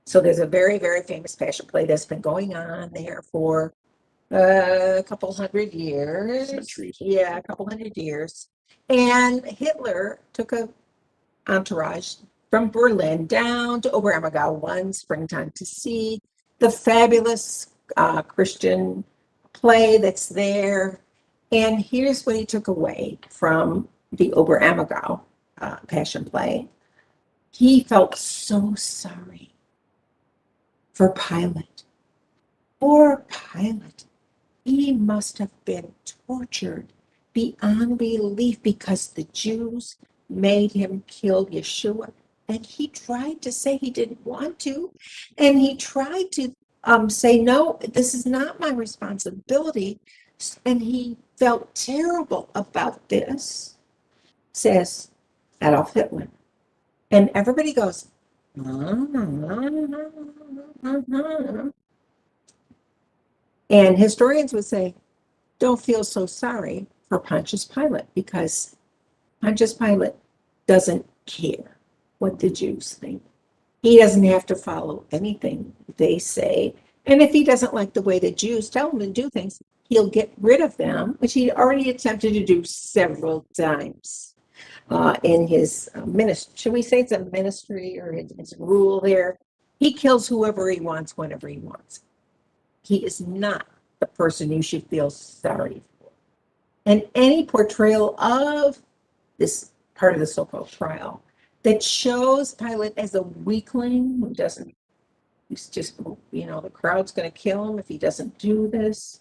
So there's a very, very famous Passion Play that's been going on there for a couple hundred years. Centuries. Yeah, a couple hundred years. And Hitler took a entourage from Berlin down to Oberammergau one springtime to see the fabulous Christian play that's there. And here's what he took away from the Oberammergau Passion Play. He felt so sorry for Pilate. Poor Pilate. He must have been tortured beyond belief because the Jews made him kill Yeshua. And he tried to say he didn't want to. And he tried to say, no, this is not my responsibility. And he felt terrible about this, says Adolf Hitler. And everybody goes, and historians would say, don't feel so sorry for Pontius Pilate because Pontius Pilate doesn't care what the Jews think. He doesn't have to follow anything they say. And if he doesn't like the way the Jews tell him to do things, he'll get rid of them, which he already attempted to do several times in his ministry. Should we say it's a ministry or his rule there? He kills whoever he wants, whenever he wants. He is not the person you should feel sorry for. And any portrayal of this part of the so-called trial that shows Pilate as a weakling who doesn't, he's just, the crowd's going to kill him if he doesn't do this,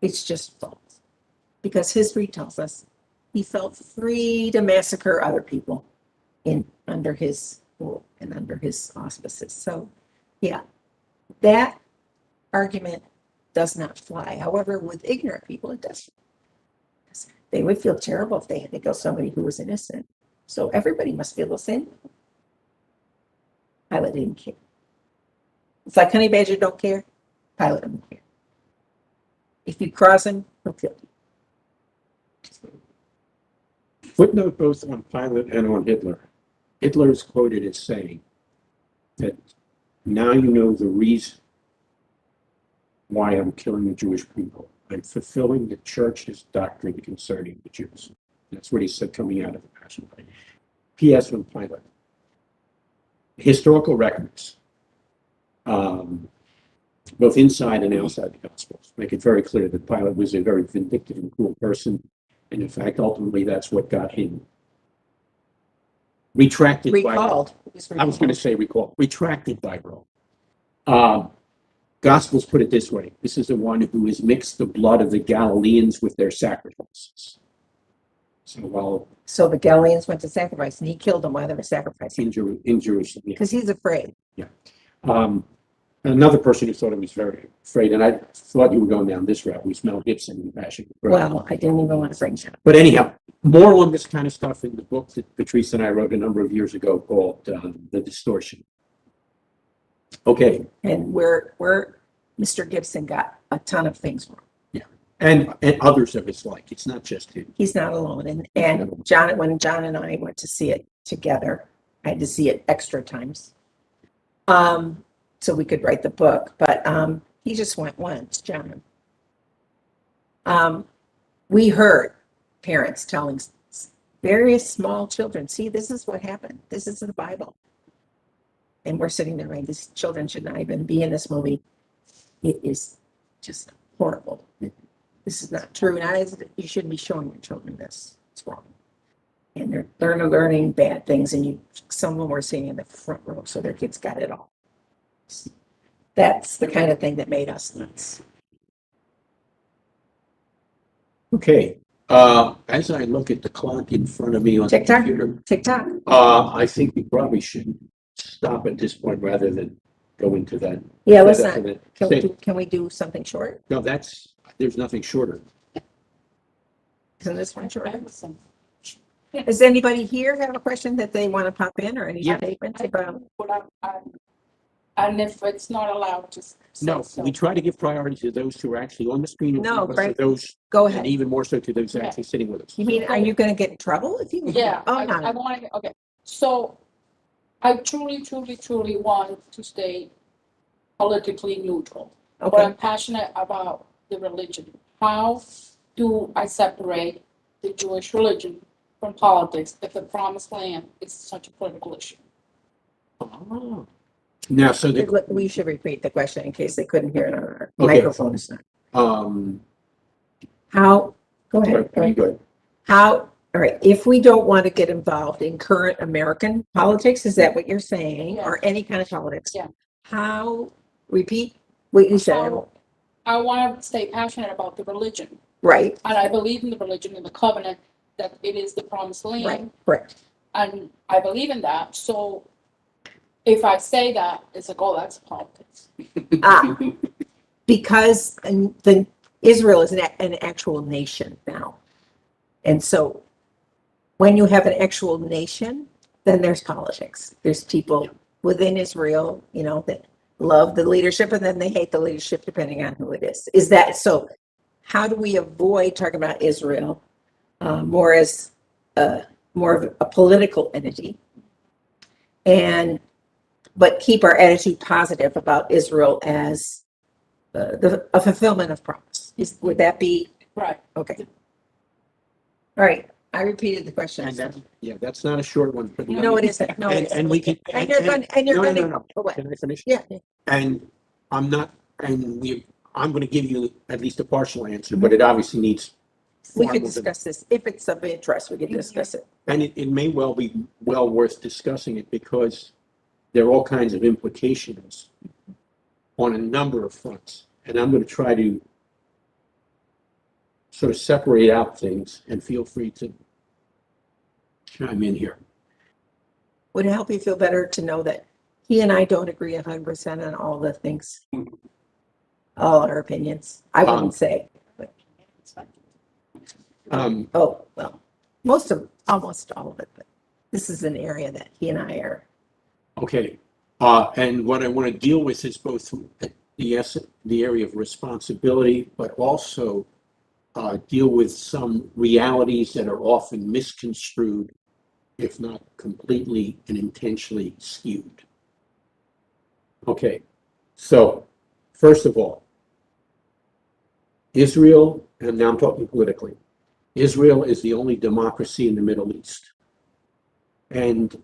it's just false. Because history tells us he felt free to massacre other people under his rule and under his auspices. So, yeah, that argument does not fly. However, with ignorant people, it does. They would feel terrible if they had to kill somebody who was innocent. So everybody must feel the same. Pilate didn't care. It's like Honey Badger don't care. Pilate don't care. If you cross him, he'll kill you. Footnote both on Pilate and on Hitler. Hitler is quoted as saying that now you know the reason why I'm killing the Jewish people. I'm fulfilling the church's doctrine concerning the Jews. That's what he said coming out of the Passion Play. P.S. on Pilate. Historical records, both inside and outside the Gospels, make it very clear that Pilate was a very vindictive and cruel person. And in fact, ultimately, that's what got him retracted by Rome. I was going to say recalled. Retracted by Rome. Gospels put it this way. This is the one who has mixed the blood of the Galileans with their sacrifices. So while So the Galileans went to sacrifice and he killed them while they were sacrificing in Jerusalem, yeah. because he's afraid. Another person who thought he was very afraid, and I thought you were going down this route, was Mel Gibson in Passion. Well, I didn't even want to bring that up. But anyhow, more on this kind of stuff in the book that Patrice and I wrote a number of years ago called The Distortion. Okay. And where Mr. Gibson got a ton of things wrong. Yeah. And others of his like. It's not just him. He's not alone. And John, when John and I went to see it together, I had to see it extra times. So we could write the book, but he just went once, John. We heard parents telling various small children, see, this is what happened. This is the Bible. And we're sitting there, right? These children should not even be in this movie. It is just horrible. This is not true. You shouldn't be showing your children this. It's wrong. And they're learning bad things, and some of them were sitting in the front row, so their kids got it all. That's the kind of thing that made us nuts. Okay. As I look at the clock in front of me on the TikTok? computer, TikTok. I think we probably should stop at this point rather than go into that. Yeah, let's that- not. that- Can we do something short? No, there's nothing shorter. Isn't this one short? Does anybody here have a question that they want to pop in or any Yeah. statements about? And if it's not allowed to say No, so. we try to give priority to those who are actually on the screen. No, and to right. those, Go and ahead. even more so to those Yeah. actually sitting with us. You mean, are you going to get in trouble if you? Yeah, Oh, I no. want to, okay. So I truly, truly, truly want to stay politically neutral. But Okay. I'm passionate about the religion. How do I separate the Jewish religion from politics if the promised land is such a political issue? Oh. Now, so We should repeat the question in case they couldn't hear it on our Okay. microphone. Is not. um, How, go ahead. good. How, all right, if we don't want to get involved in current American politics, is that what you're saying? Or any kind of politics? Yeah. How, repeat what you said, How I want to stay passionate about the religion. right, And I believe in the religion and the covenant that it is the promised land. right, correct. And I believe in that. So if I say that, it's like, oh, that's politics. Because Israel is an actual nation now. And so when you have an actual nation, then there's politics. There's people within Israel, that love the leadership and then they hate the leadership depending on who it is. Is that so? How do we avoid talking about Israel more as more of a political entity, but keep our attitude positive about Israel as a fulfillment of promise? Would that be Right. okay? All right, I repeated the question. That's not a short one. But No, it isn't. No, it isn't. And we can. And you're going to. No. Oh, what? Can I finish? Yeah. And I'm going to give you at least a partial answer, but it obviously needs. We far could more than- discuss this. If it's of interest, we could discuss it. And it may well be well worth discussing it because there are all kinds of implications on a number of fronts. And I'm going to try to sort of separate out things, and feel free to chime in here. Would it help you feel better to know that he and I don't agree 100% on all the things, all our opinions? I wouldn't say. But, oh, well, almost all of it. But this is an area that he and I are. Okay. And what I want to deal with is both the area of responsibility, but also deal with some realities that are often misconstrued, if not completely and intentionally skewed. Okay, so first of all, Israel, and now I'm talking politically, Israel is the only democracy in the Middle East. And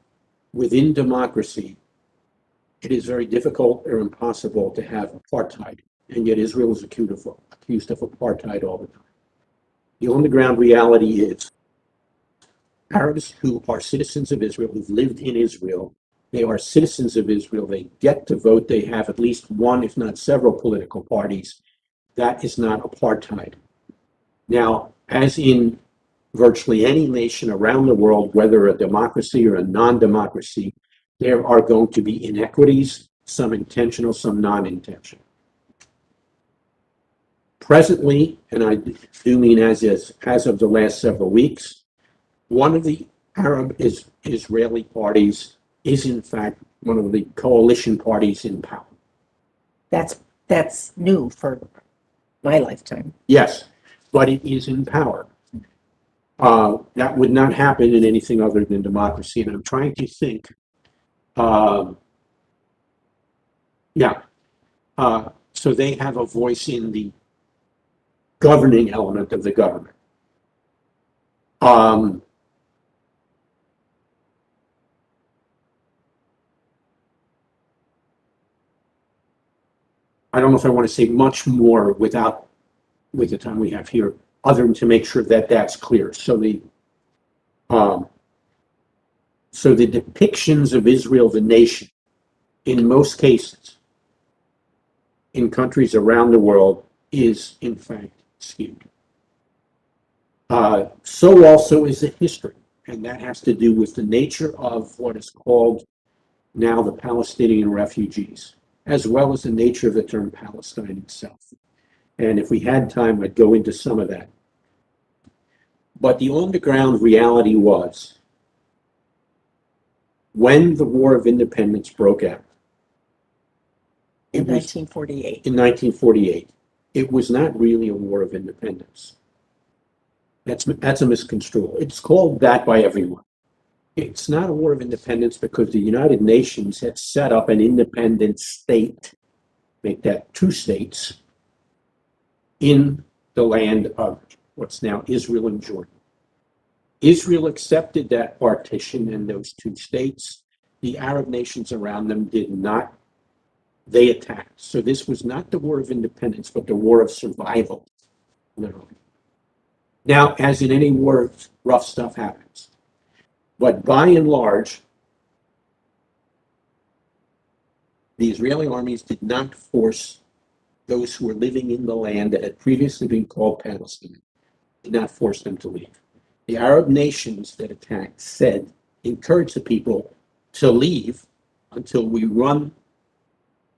within democracy, it is very difficult or impossible to have apartheid. And yet Israel is accused of apartheid all the time. The on-the-ground reality is Arabs who are citizens of Israel, who've lived in Israel, They are citizens of Israel. They get to vote. They have at least one, if not several, political parties. That is not apartheid. Now, as in virtually any nation around the world, whether a democracy or a non-democracy, there are going to be inequities, some intentional, some non-intentional. Presently, and I do mean as of the last several weeks, one of the Arab Israeli parties is in fact one of the coalition parties in power. That's new for my lifetime. Yes, but it is in power. That would not happen in anything other than democracy. And I'm trying to think. So they have a voice in the governing element of the government. I don't know if I want to say much more with the time we have here, other than to make sure that that's clear. So the depictions of Israel, the nation, in most cases, in countries around the world, is in fact skewed. So also is the history, and that has to do with the nature of what is called now the Palestinian refugees, as well as the nature of the term Palestine itself. And if we had time, I'd go into some of that. But the on-the-ground reality was, when the War of Independence broke out, In 1948. in 1948, it was not really a war of independence. That's a misconstrual. It's called that by everyone. It's not a war of independence because the United Nations had set up an independent state, make that two states, in the land of what's now Israel and Jordan. Israel accepted that partition and those two states. The Arab nations around them did not. They attacked. So this was not the war of independence, but the war of survival, literally. Now, as in any war, rough stuff happens. But by and large, the Israeli armies did not force those who were living in the land that had previously been called Palestine, did not force them to leave. The Arab nations that attacked encouraged the people to leave until we run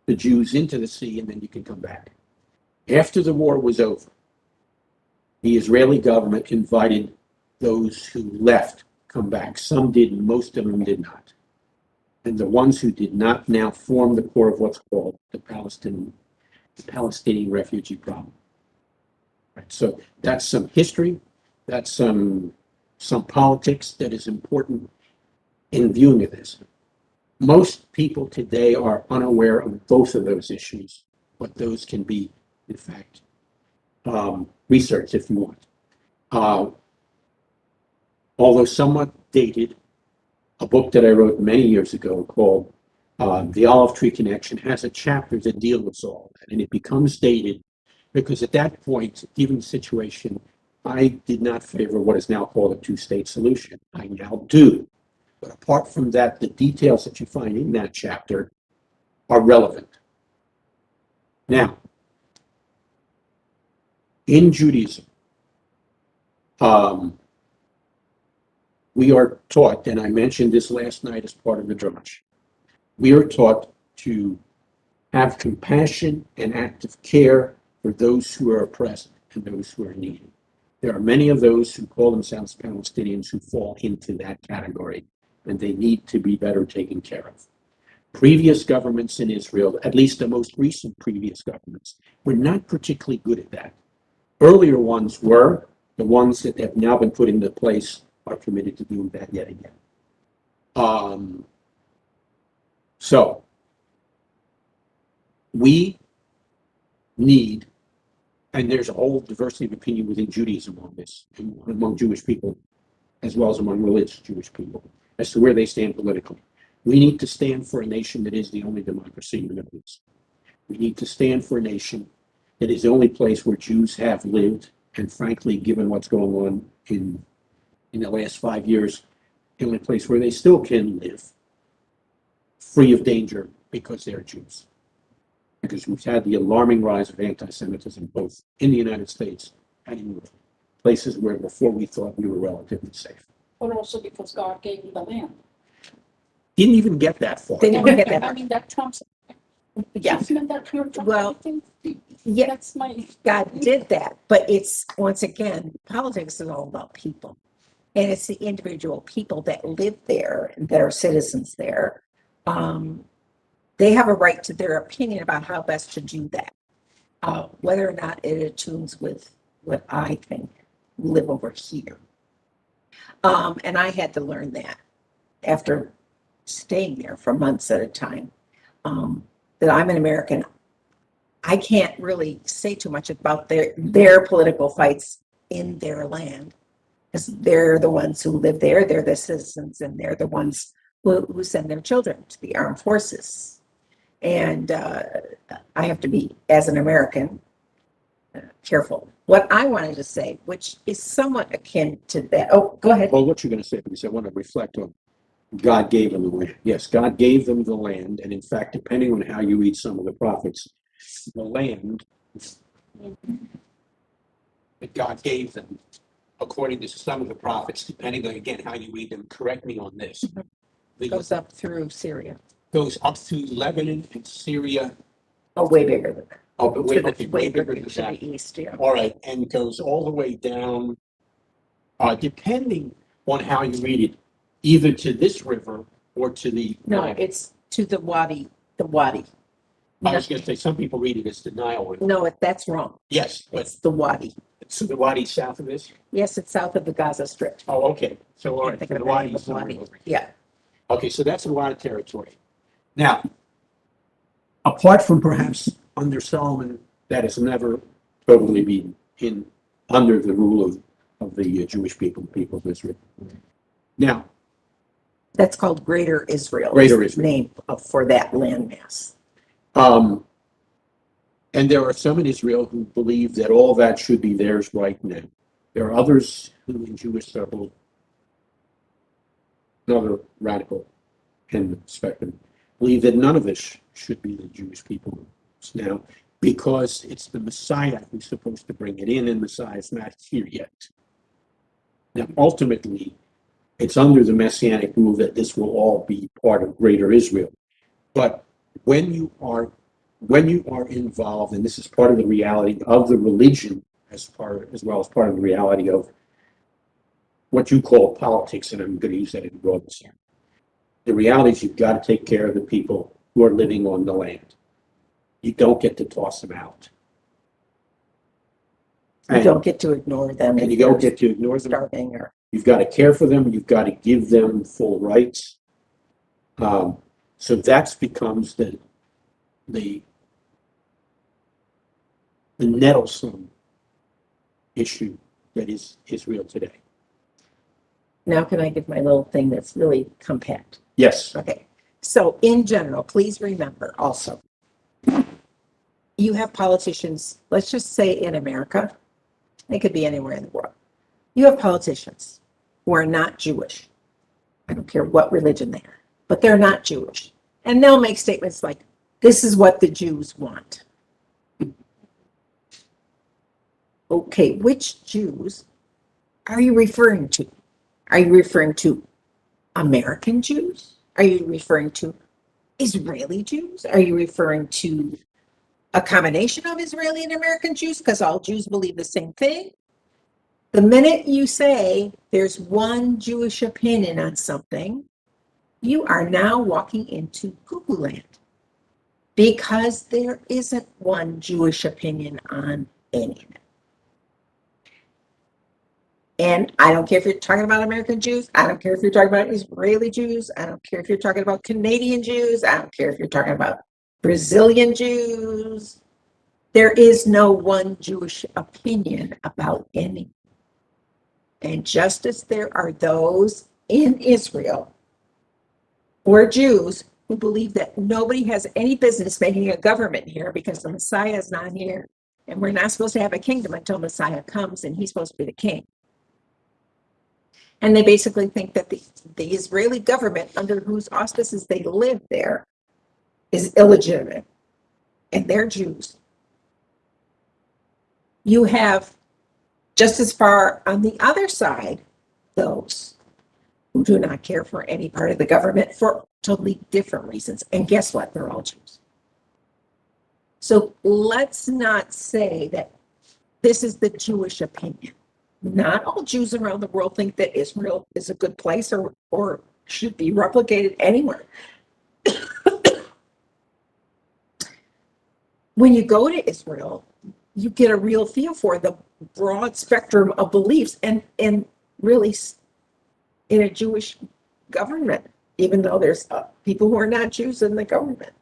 the Jews into the sea and then you can come back. After the war was over, the Israeli government invited those who left come back. Some did, most of them did not. And the ones who did not now form the core of what's called the Palestinian refugee problem. Right, so that's some history, that's some politics that is important in viewing of this. Most people today are unaware of both of those issues, but those can be, in fact, researched if you want. Although somewhat dated, a book that I wrote many years ago called The Olive Tree Connection has a chapter that deals with all that, and it becomes dated because at that point, given the situation, I did not favor what is now called a two-state solution. I now do. But apart from that, the details that you find in that chapter are relevant. Now, in Judaism, we are taught, and I mentioned this last night as part of the drash, we are taught to have compassion and active care for those who are oppressed and those who are needy. There are many of those who call themselves Palestinians who fall into that category, and they need to be better taken care of. Previous governments in Israel, at least the most recent previous governments, were not particularly good at that. Earlier ones were. The ones that have now been put into place are committed to doing that yet again. So we need, and there's a whole diversity of opinion within Judaism on this, among Jewish people, as well as among religious Jewish people, as to where they stand politically. We need to stand for a nation that is the only democracy in the Middle East. We need to stand for a nation that is the only place where Jews have lived, and frankly, given what's going on in the last 5 years, the only place where they still can live. free of danger because they're Jews. Because we've had the alarming rise of anti-Semitism both in the United States and in places where before we thought we were relatively safe. But also because God gave you the land. Didn't even get that far. Didn't even get that I far. mean, that trumps. Yeah. Achievement that trumps Well, everything. Yeah, That's my. God did that, but it's, once again, politics is all about people. And it's the individual people that live there and that are citizens there. They have a right to their opinion about how best to do that. Whether or not it attunes with what I think live over here. And I had to learn that after staying there for months at a time, that I'm an American. I can't really say too much about their political fights in their land, because they're the ones who live there, they're the citizens, and they're the ones who send their children to the armed forces. And I have to be, as an American, careful. What I wanted to say, which is somewhat akin to that. Oh, go ahead. Well, what you're going to say, because I want to reflect on God gave them the land. Yes, God gave them the land. And in fact, depending on how you read some of the prophets, the land that God gave them, according to some of the prophets, depending on, again, how you read them, correct me on this. It goes up through Syria. Goes up through Lebanon and Syria. Oh, way bigger than that. Oh, but wait, To okay, the, way way bigger bigger than to that. the east, yeah. All right, and goes all the way down, depending on how you read it, either to this river or to the No, Nile. it's to the Wadi, the Wadi. I was going to say, some people read it as the Nile River. No, that's wrong. Yes, but It's the Wadi. so the Wadi south of this? Yes, it's south of the Gaza Strip. Oh, okay. So, all right, Think so of the the Wadi name is of somewhere Wadi. over here. Yeah. Okay, so that's a lot of territory. Now, apart from perhaps under Solomon, that has never totally been under the rule of the Jewish people, the people of Israel. Now, That's called Greater Israel. Greater is the Israel. name for that landmass. And there are some in Israel who believe that all that should be theirs right now. There are others who in Jewish circles, another radical end of the spectrum, believe that none of this should be the Jewish people now, because it's the Messiah who's supposed to bring it in, and Messiah's not here yet. Now, ultimately, it's under the Messianic rule that this will all be part of Greater Israel. But when you are involved, and this is part of the reality of the religion, as well as part of the reality of what you call politics, and I'm going to use that in broad sense. The reality is you've got to take care of the people who are living on the land. You don't get to toss them out. You don't get to ignore them. And you don't get to ignore them. Starving or. You've got to care for them. You've got to give them full rights. So that becomes the nettlesome issue that is Israel today. Now, can I give my little thing that's really compact? Yes. Okay. So in general, please remember also, you have politicians, let's just say in America, it could be anywhere in the world. You have politicians who are not Jewish. I don't care what religion they are, but they're not Jewish. And they'll make statements like, this is what the Jews want. Okay, which Jews are you referring to? Are you referring to American Jews? Are you referring to Israeli Jews? Are you referring to a combination of Israeli and American Jews? Because all Jews believe the same thing. The minute you say there's one Jewish opinion on something, you are now walking into cuckoo land, because there isn't one Jewish opinion on anything. And I don't care if you're talking about American Jews. I don't care if you're talking about Israeli Jews. I don't care if you're talking about Canadian Jews. I don't care if you're talking about Brazilian Jews. There is no one Jewish opinion about anything. And just as there are those in Israel or Jews who believe that nobody has any business making a government here because the Messiah is not here, and we're not supposed to have a kingdom until Messiah comes and he's supposed to be the king. And they basically think that the Israeli government, under whose auspices they live there, is illegitimate. And they're Jews. You have just as far on the other side those who do not care for any part of the government for totally different reasons. And guess what? They're all Jews. So let's not say that this is the Jewish opinion. Not all Jews around the world think that Israel is a good place or should be replicated anywhere. When you go to Israel, you get a real feel for the broad spectrum of beliefs and really in a Jewish government, even though there's people who are not Jews in the government.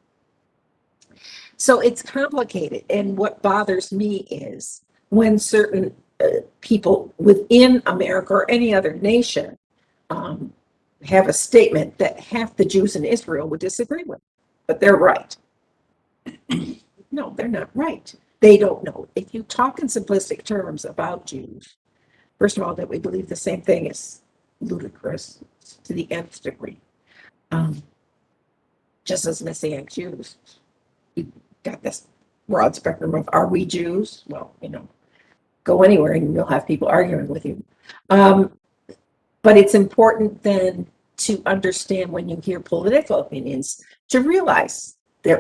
So it's complicated. And what bothers me is when certain people within America or any other nation have a statement that half the Jews in Israel would disagree with, but they're right. No, they're not right. They don't know. If you talk in simplistic terms about Jews, first of all, that we believe the same thing is ludicrous to the nth degree. Just as Messianic Jews, you got this broad spectrum of are we Jews? Well, go anywhere and you'll have people arguing with you. But it's important then to understand when you hear political opinions to realize there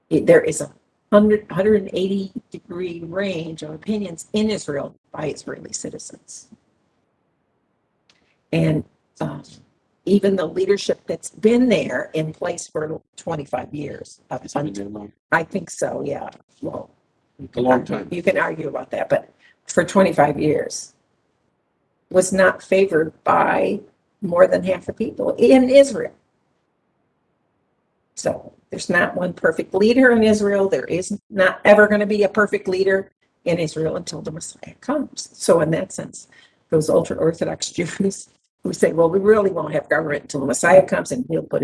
is a 180 degree range of opinions in Israel by Israeli citizens. And even the leadership that's been there in place for 25 years. I think so, yeah. Well, A long time. you can argue about that, but for 25 years was not favored by more than half the people in Israel. So there's not one perfect leader in Israel. There is not ever going to be a perfect leader in Israel until the Messiah comes. So in that sense, those ultra-Orthodox Jews who say, well, we really won't have government until the Messiah comes and he'll put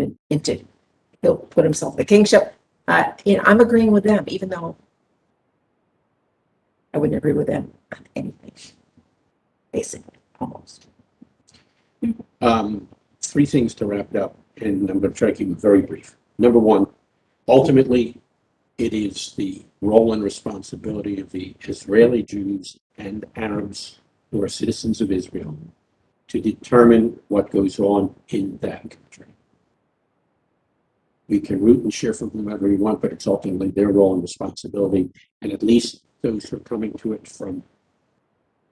himself in the kingship. I'm agreeing with them, even though I wouldn't agree with them on anything, basically, almost. Three things to wrap it up, and I'm going to try to keep it very brief. Number one, ultimately, it is the role and responsibility of the Israeli Jews and Arabs who are citizens of Israel to determine what goes on in that country. We can root and cheer for whomever we want, but it's ultimately their role and responsibility, and at least those who are coming to it from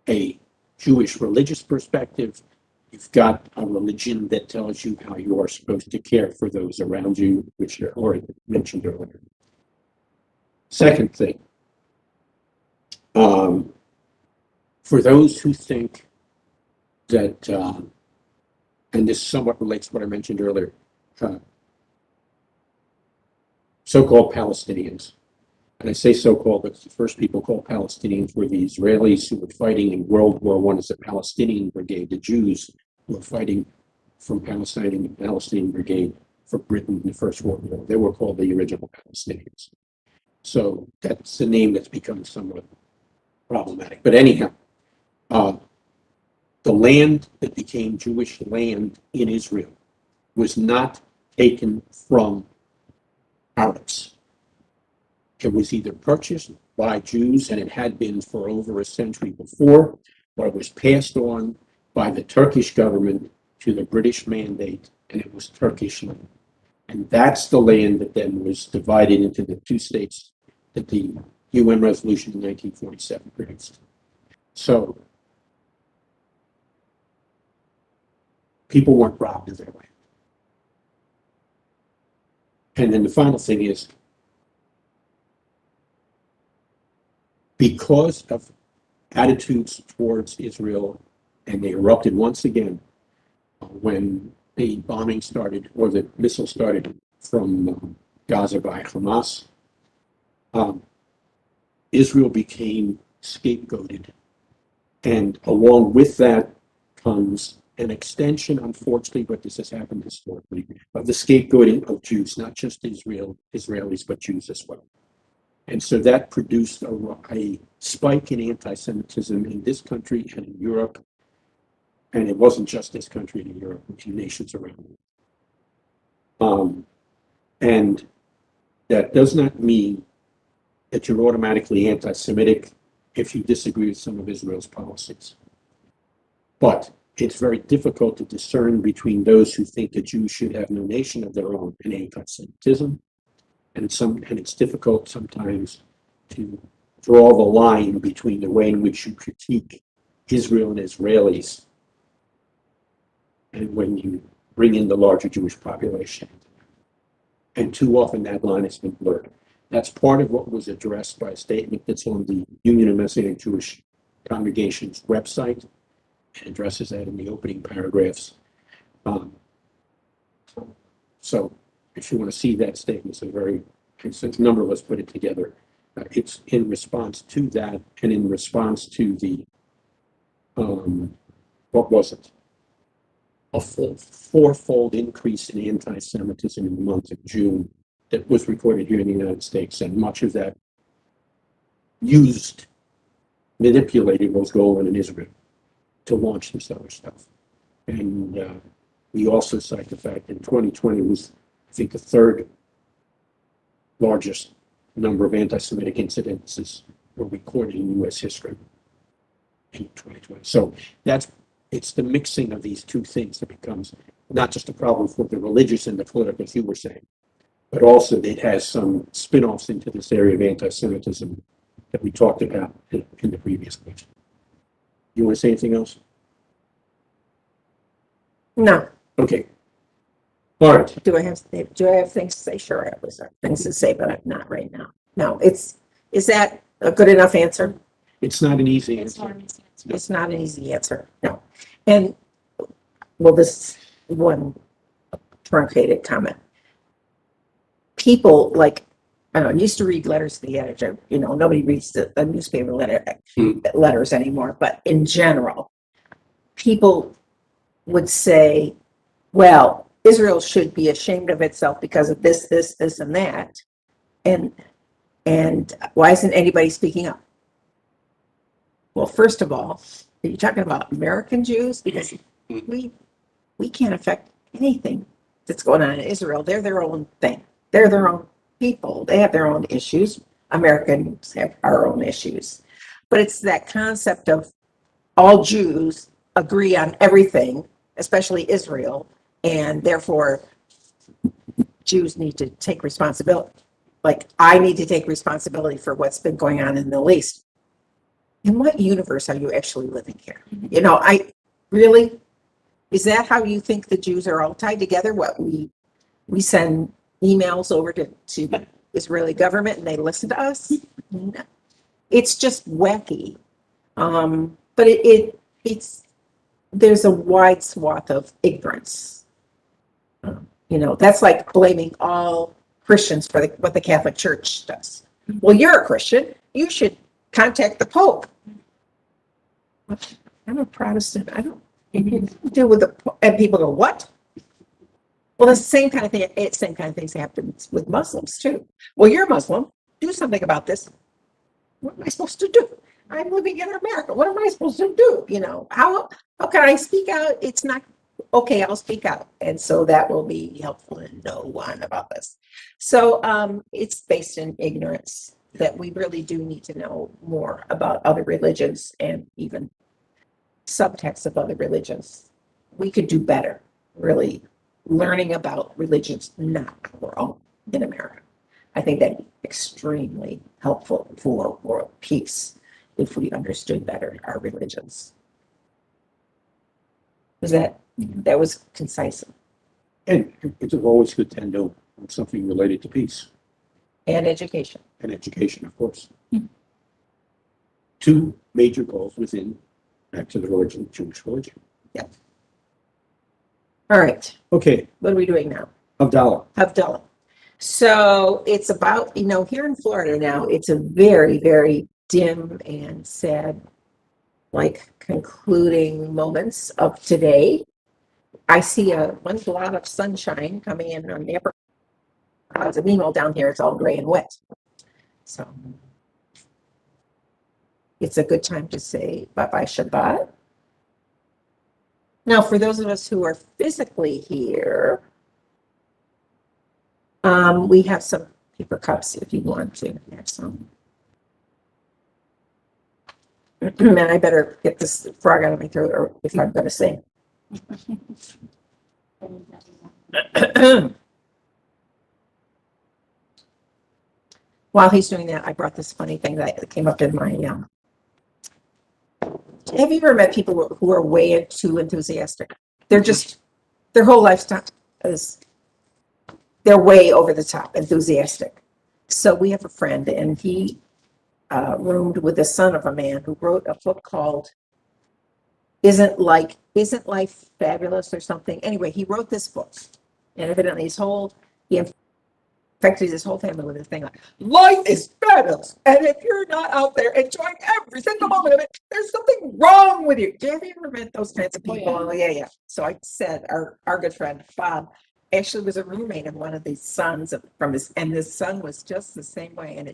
a Jewish religious perspective, you've got a religion that tells you how you are supposed to care for those around you, which are already mentioned earlier. Second thing, for those who think that, and this somewhat relates to what I mentioned earlier, so-called Palestinians, and I say so-called because the first people called Palestinians were the Israelis who were fighting in World War I as a Palestinian brigade. The Jews were fighting from Palestine in the Palestinian brigade for Britain in the First World War. They were called the original Palestinians. So that's a name that's become somewhat problematic. But anyhow, the land that became Jewish land in Israel was not taken from Arabs. It was either purchased by Jews, and it had been for over a century before, or it was passed on by the Turkish government to the British mandate, and it was Turkish land. And that's the land that then was divided into the two states that the UN resolution in 1947 produced. So people weren't robbed of their land. And then the final thing is, because of attitudes towards Israel, and they erupted once again when the bombing started, or the missile started from Gaza by Hamas, Israel became scapegoated. And along with that comes an extension, unfortunately, but this has happened historically, of the scapegoating of Jews, not just Israelis, but Jews as well. And so that produced a spike in anti-Semitism in this country and in Europe And it wasn't just this country in Europe, in nations around the world. And that does not mean that you're automatically anti-Semitic if you disagree with some of Israel's policies. But it's very difficult to discern between those who think that Jews should have no nation of their own and anti-Semitism. And it's difficult sometimes to draw the line between the way in which you critique Israel and Israelis and when you bring in the larger Jewish population. And too often that line has been blurred. That's part of what was addressed by a statement that's on the Union of Messianic Jewish Congregations website. It addresses that in the opening paragraphs. So if you want to see that statement, since a number of us put it together, it's in response to that and in response to the, what was it? A fourfold increase in anti-Semitism in the month of June that was reported here in the United States, and much of that manipulated what's going on in Israel to launch this other stuff. And we also cite the fact that 2020 was, I think, the third largest number of anti-Semitic incidences were recorded in U.S. history in 2020. So it's the mixing of these two things that becomes not just a problem for the religious and the political, as you were saying, but also it has some spin-offs into this area of anti-Semitism that we talked about in the previous question. You want to say anything else? No. Okay. All right. Do I have things to say? Sure, I have things to say, but I'm not right now. No, is that a good enough answer? It's not an easy It's answer. not an easy answer. It's not an easy answer. No. And well, this one truncated comment. People like, I don't know, used to read letters to the editor. Nobody reads the newspaper letters anymore. But in general, people would say, well, Israel should be ashamed of itself because of this, and that. And why isn't anybody speaking up? Well, first of all, are you talking about American Jews? Because we can't affect anything that's going on in Israel. They're their own thing. They're their own people. They have their own issues. Americans have our own issues. But it's that concept of all Jews agree on everything, especially Israel, and therefore Jews need to take responsibility. Like, I need to take responsibility for what's been going on in the Middle East. In what universe are you actually living here? Is that how you think the Jews are all tied together? What we send emails over to the Israeli government and they listen to us? No. It's just wacky. But it's there's a wide swath of ignorance. That's like blaming all Christians for what the Catholic Church does. Well, you're a Christian. You should contact the Pope. I'm a Protestant. I don't deal with the Pope. And people go, what? Well, it's the same kind of thing. Same kind of things happens with Muslims too. Well, you're Muslim. Do something about this. What am I supposed to do? I'm living in America. What am I supposed to do? How can I speak out? It's not okay. I'll speak out, and so that will be helpful to know one about this. So it's based in ignorance that we really do need to know more about other religions and even subtexts of other religions. We could do better, really, learning about religions not our own in America. I think that'd be extremely helpful for world peace if we understood better our religions. That was concise. And it's always good to know something related to peace. And education. And education, of course. Two major goals back to the religion, Jewish religion. Yeah. All right. Okay. What are we doing now? Havdalah. So it's about, here in Florida now, it's a very, very dim and sad, concluding moments of today. I see one blot of sunshine coming in on the upper clouds. Meanwhile, down here, it's all gray and wet. So it's a good time to say bye-bye Shabbat. Now, for those of us who are physically here, we have some paper cups if you want to have some. And I better get this frog out of my throat or if I'm going to sing. While he's doing that, I brought this funny thing that came up in my. Have you ever met people who are way too enthusiastic? They're just, their whole lifestyle is, they're way over the top enthusiastic. So we have a friend and he roomed with the son of a man who wrote a book called Isn't Life Fabulous or something? Anyway, he wrote this book and evidently he infected his whole family with this thing like, life is fabulous. And if you're not out there enjoying every single moment of it, there's something wrong with you. Have you ever met those kinds of people? Oh, yeah. So I said, our good friend, Bob, actually was a roommate of one of these sons and this son was just the same way. And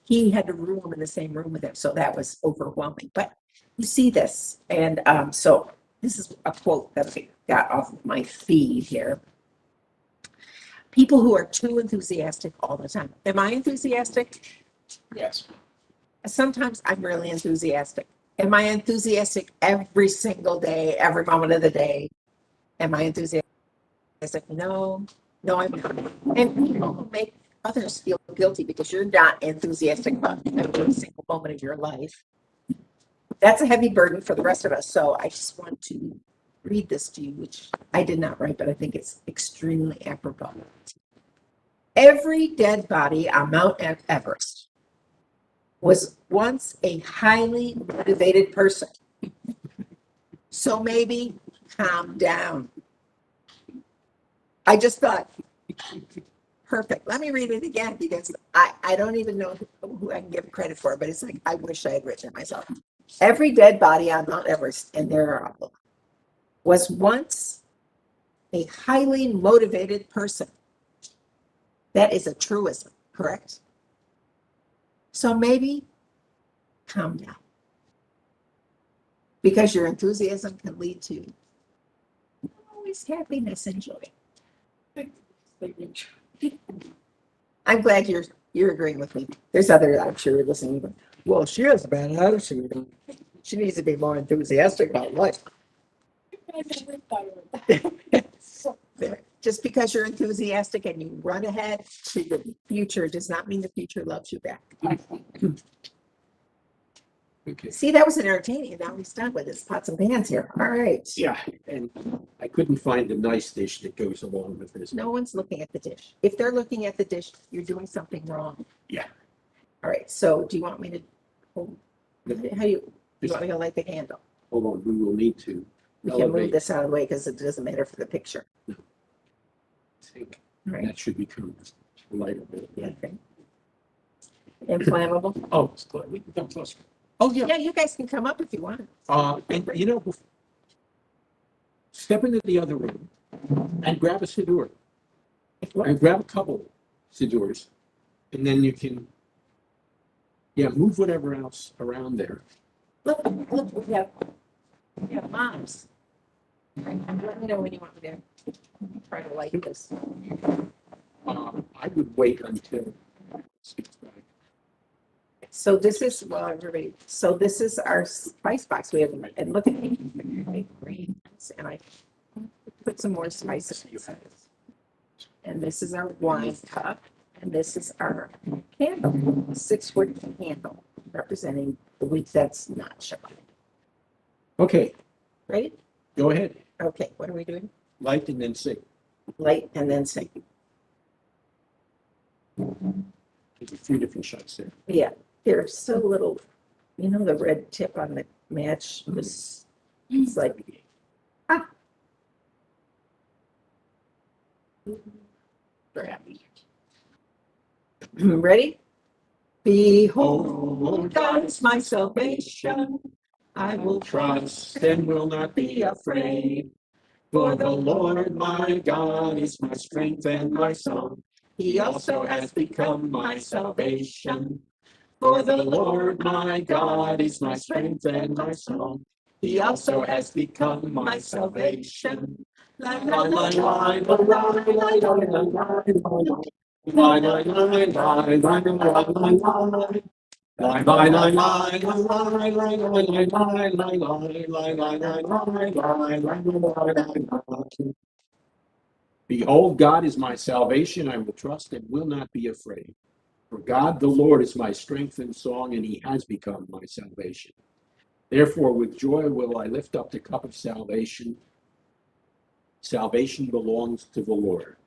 he had to room in the same room with him. So that was overwhelming. But you see this. And so this is a quote that I got off of my feed here. People who are too enthusiastic all the time. Am I enthusiastic? Yes. Sometimes I'm really enthusiastic. Am I enthusiastic every single day, every moment of the day? Am I enthusiastic? No, I'm not. And people make others feel guilty because you're not enthusiastic about every single moment of your life. That's a heavy burden for the rest of us. So I just want to read this to you, which I did not write, but I think it's extremely apropos. Every dead body on Mount Everest was once a highly motivated person. So maybe calm down. I just thought, perfect. Let me read it again because I don't even know who I can give credit for, but it's like, I wish I had written it myself. Every dead body on Mount Everest, and there are all, was once a highly motivated person. That is a truism, correct? So maybe calm down. Because your enthusiasm can lead to always happiness and joy. I'm glad you're agreeing with me. There's other, I'm sure you're listening. But, well, she has a bad attitude. She needs to be more enthusiastic about life. Just because you're enthusiastic and you run ahead to the future does not mean the future loves you back. Okay. See, that was entertaining. And now he's done with his pots and pans here. All right. Yeah, and I couldn't find the nice dish that goes along with this. No one's looking at the dish. If they're looking at the dish, you're doing something wrong. Yeah. All right. So do you want me to hold? How do you want me to light the candle? Hold on, we will need to We can move elevate. this out of the way because it doesn't matter for the picture. I think All right. that should become lighter. Yeah. Okay. Inflammable. Oh, it's good. We can come closer. Oh, yeah. Yeah, you guys can come up if you want. And step into the other room and grab a Siddur. And grab a couple Siddurs. And then you can, move whatever else around there. Look, we have moms. Let me know when you want me to try to light this. I would wait until. So this is, well, everybody, so this is our spice box. We have, and look at me, greens, and I put some more spices inside. And this is our wine cup, and this is our candle, 6-wood candle, representing the week that's not Shabbat. Okay, Ready? go ahead. Okay, what are we doing? Light and then sing. Light and then sing. There's 3 different shots there. Yeah, there's so little, the red tip on the match was, it's like, ready? Behold, God is my salvation. I will Trust and will not be afraid. For the Lord my God is my strength and my song. He Also has become my salvation. For the Lord my God is my strength and my song. He also has become my salvation. La la la la la la la la la. Behold, God is my salvation. I will trust and will not be afraid. For God, the Lord, is my strength and song, and he has become my salvation. Therefore, with joy will I lift up the cup of salvation. Salvation belongs to the Lord.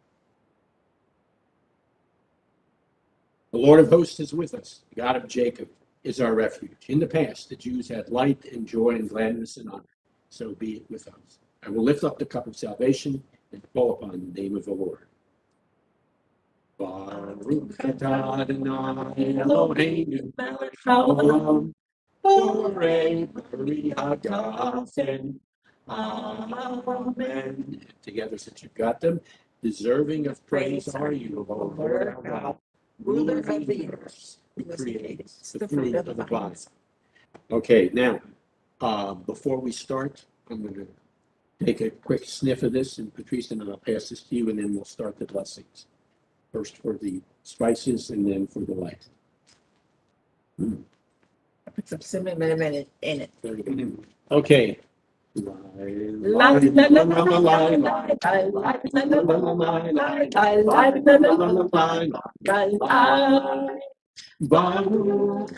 The Lord of hosts is with us. The God of Jacob is our refuge. In the past, the Jews had light and joy and gladness and honor. So be it with us. I will lift up the cup of salvation and call upon the name of the Lord. Baruch atah Adonai Eloheinu melech haolam, borei peri hagafen. Amen. Together, since you've got them, deserving of praise are you, O Lord our God, ruler of the universe, who created the fruit of the vine. Okay, now, before we start, I'm going to take a quick sniff of this, and Patrice, and I'll pass this to you, and then we'll start the blessings. First for the spices, and then for the light. Put some cinnamon in it. Very good. Okay. Baruch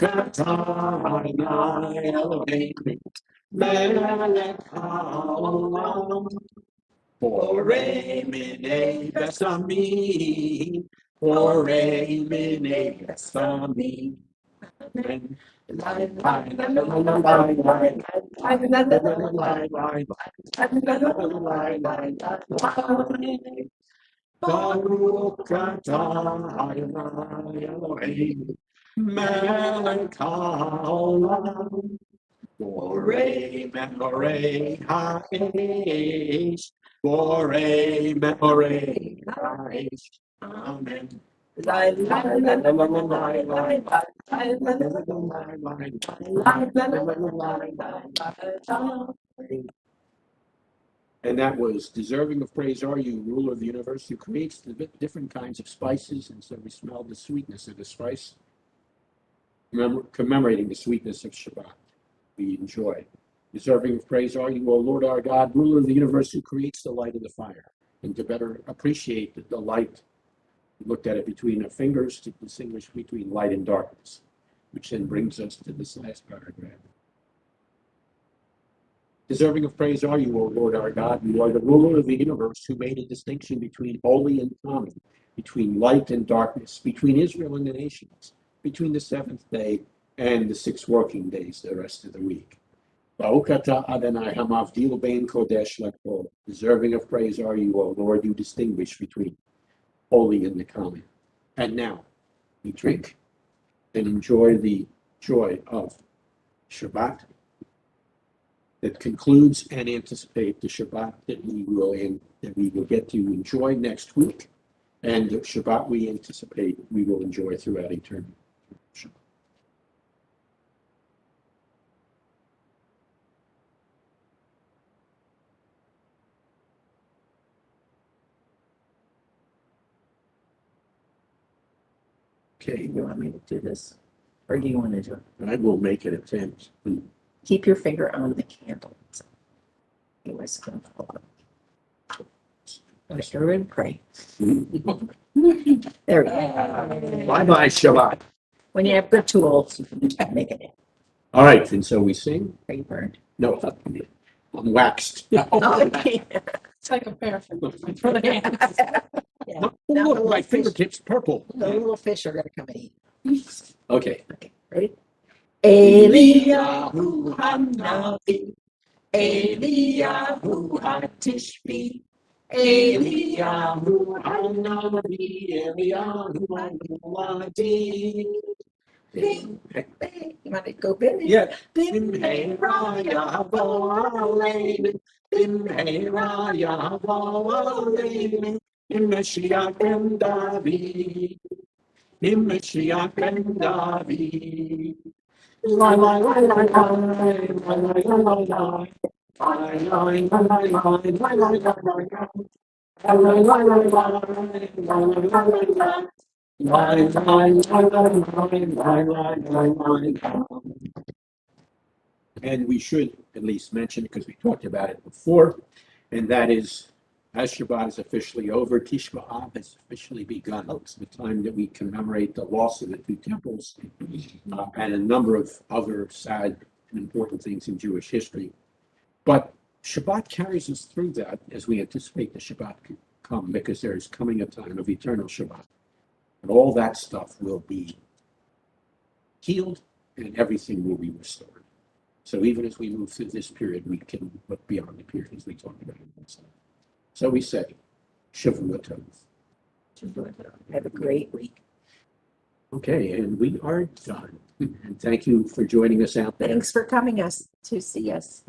atah Adonai Eloheinu melech haolam, borei minei besamim, borei minei besamim. Amen. Baruch atah Adonai Eloheinu melech haolam, borei menorei ha'esh, borei menorei ha'esh. Amen. And that was deserving of praise are you, ruler of the universe, who creates the different kinds of spices, and so we smell the sweetness of the spice, commemorating the sweetness of Shabbat. We enjoy. Deserving of praise are you, O Lord our God, ruler of the universe, who creates the light and the fire, and to better appreciate the light, we looked at it between our fingers to distinguish between light and darkness, which then brings us to this last paragraph. Deserving of praise are you, O Lord our God. You are the ruler of the universe, who made a distinction between holy and common, between light and darkness, between Israel and the nations, between the seventh day and the 6 working days, the rest of the week. Baruch atah Adonai hamavdil bein kodesh lekol. Deserving of praise are you, O Lord. You distinguish between holy and the common. And now we drink and enjoy the joy of Shabbat that concludes and anticipate the Shabbat that we will get to enjoy next week, and the Shabbat we anticipate we will enjoy throughout eternity. Okay, You want me to do this? Or do you want to do it? I will make an attempt. Keep your finger on the candle. Anyways, come forward. Stir and pray. There we go. Bye-bye, Shabbat. When you have good tools, you can make it. All right, and so we sing. Are you burned? No, I'm waxed. Oh, okay. It's like a paraffin. Yeah. Oh, Now the look, little my fish- fingertips purple. The little fish are gonna come and eat. Okay. Okay, ready? Eliyahu Hanavi, Eliyahu Hatishbi, Eliyahu Hanavi, Eliyahu Hanavi. You want to go big? Yeah. Bimheira Yahweh, Bimheira Yahweh, Mashiach ben David, Mashiach ben David. And we should at least mention, because we talked about it before, and that is, as Shabbat is officially over, Tisha B'Av has officially begun. It's the time that we commemorate the loss of the two temples and a number of other sad and important things in Jewish history. But Shabbat carries us through that as we anticipate the Shabbat to come, because there is coming a time of eternal Shabbat. And all that stuff will be healed and everything will be restored. So even as we move through this period, we can look beyond the period as we talked about. So we say, Shavua Tov. Have a great week. Okay, and we are done. And thank you for joining us out there. Thanks for coming us to see us.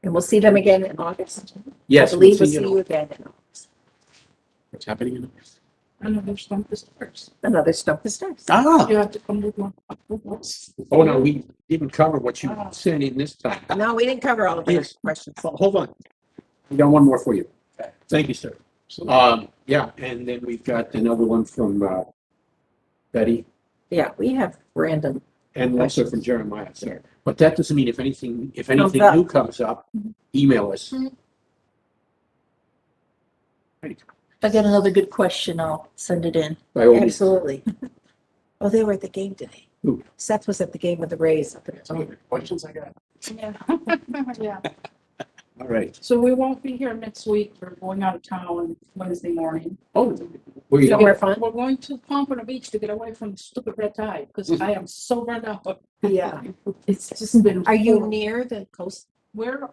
And we'll see them again in August. Yes, I believe we'll we'll see you again in August. What's happening in August? Another Stump is first. Another Stump the Stars. Ah, You have to come with one. oh no, we didn't cover what you sent in this time. No, we didn't cover all of Yes. those questions. Hold on. We got one more for you. Thank you, sir. Yeah, and then we've got another one from Betty Yeah, we have random. and also from Jeremiah. So, but that doesn't mean if anything Comes up. new comes up, email us. Right. If I get another good question, I'll send it in. By all means. Absolutely. Oh, they were at the game today. Who? Seth was at the game with the Rays. Questions I got. Yeah. All right. So we won't be here next week. We're going out of town Wednesday morning. Oh, where you Somewhere fun? We're going to Pompano Beach to get away from the stupid red tide because I am so burned out. Yeah. It's just been. Are you horrible. near the coast? We're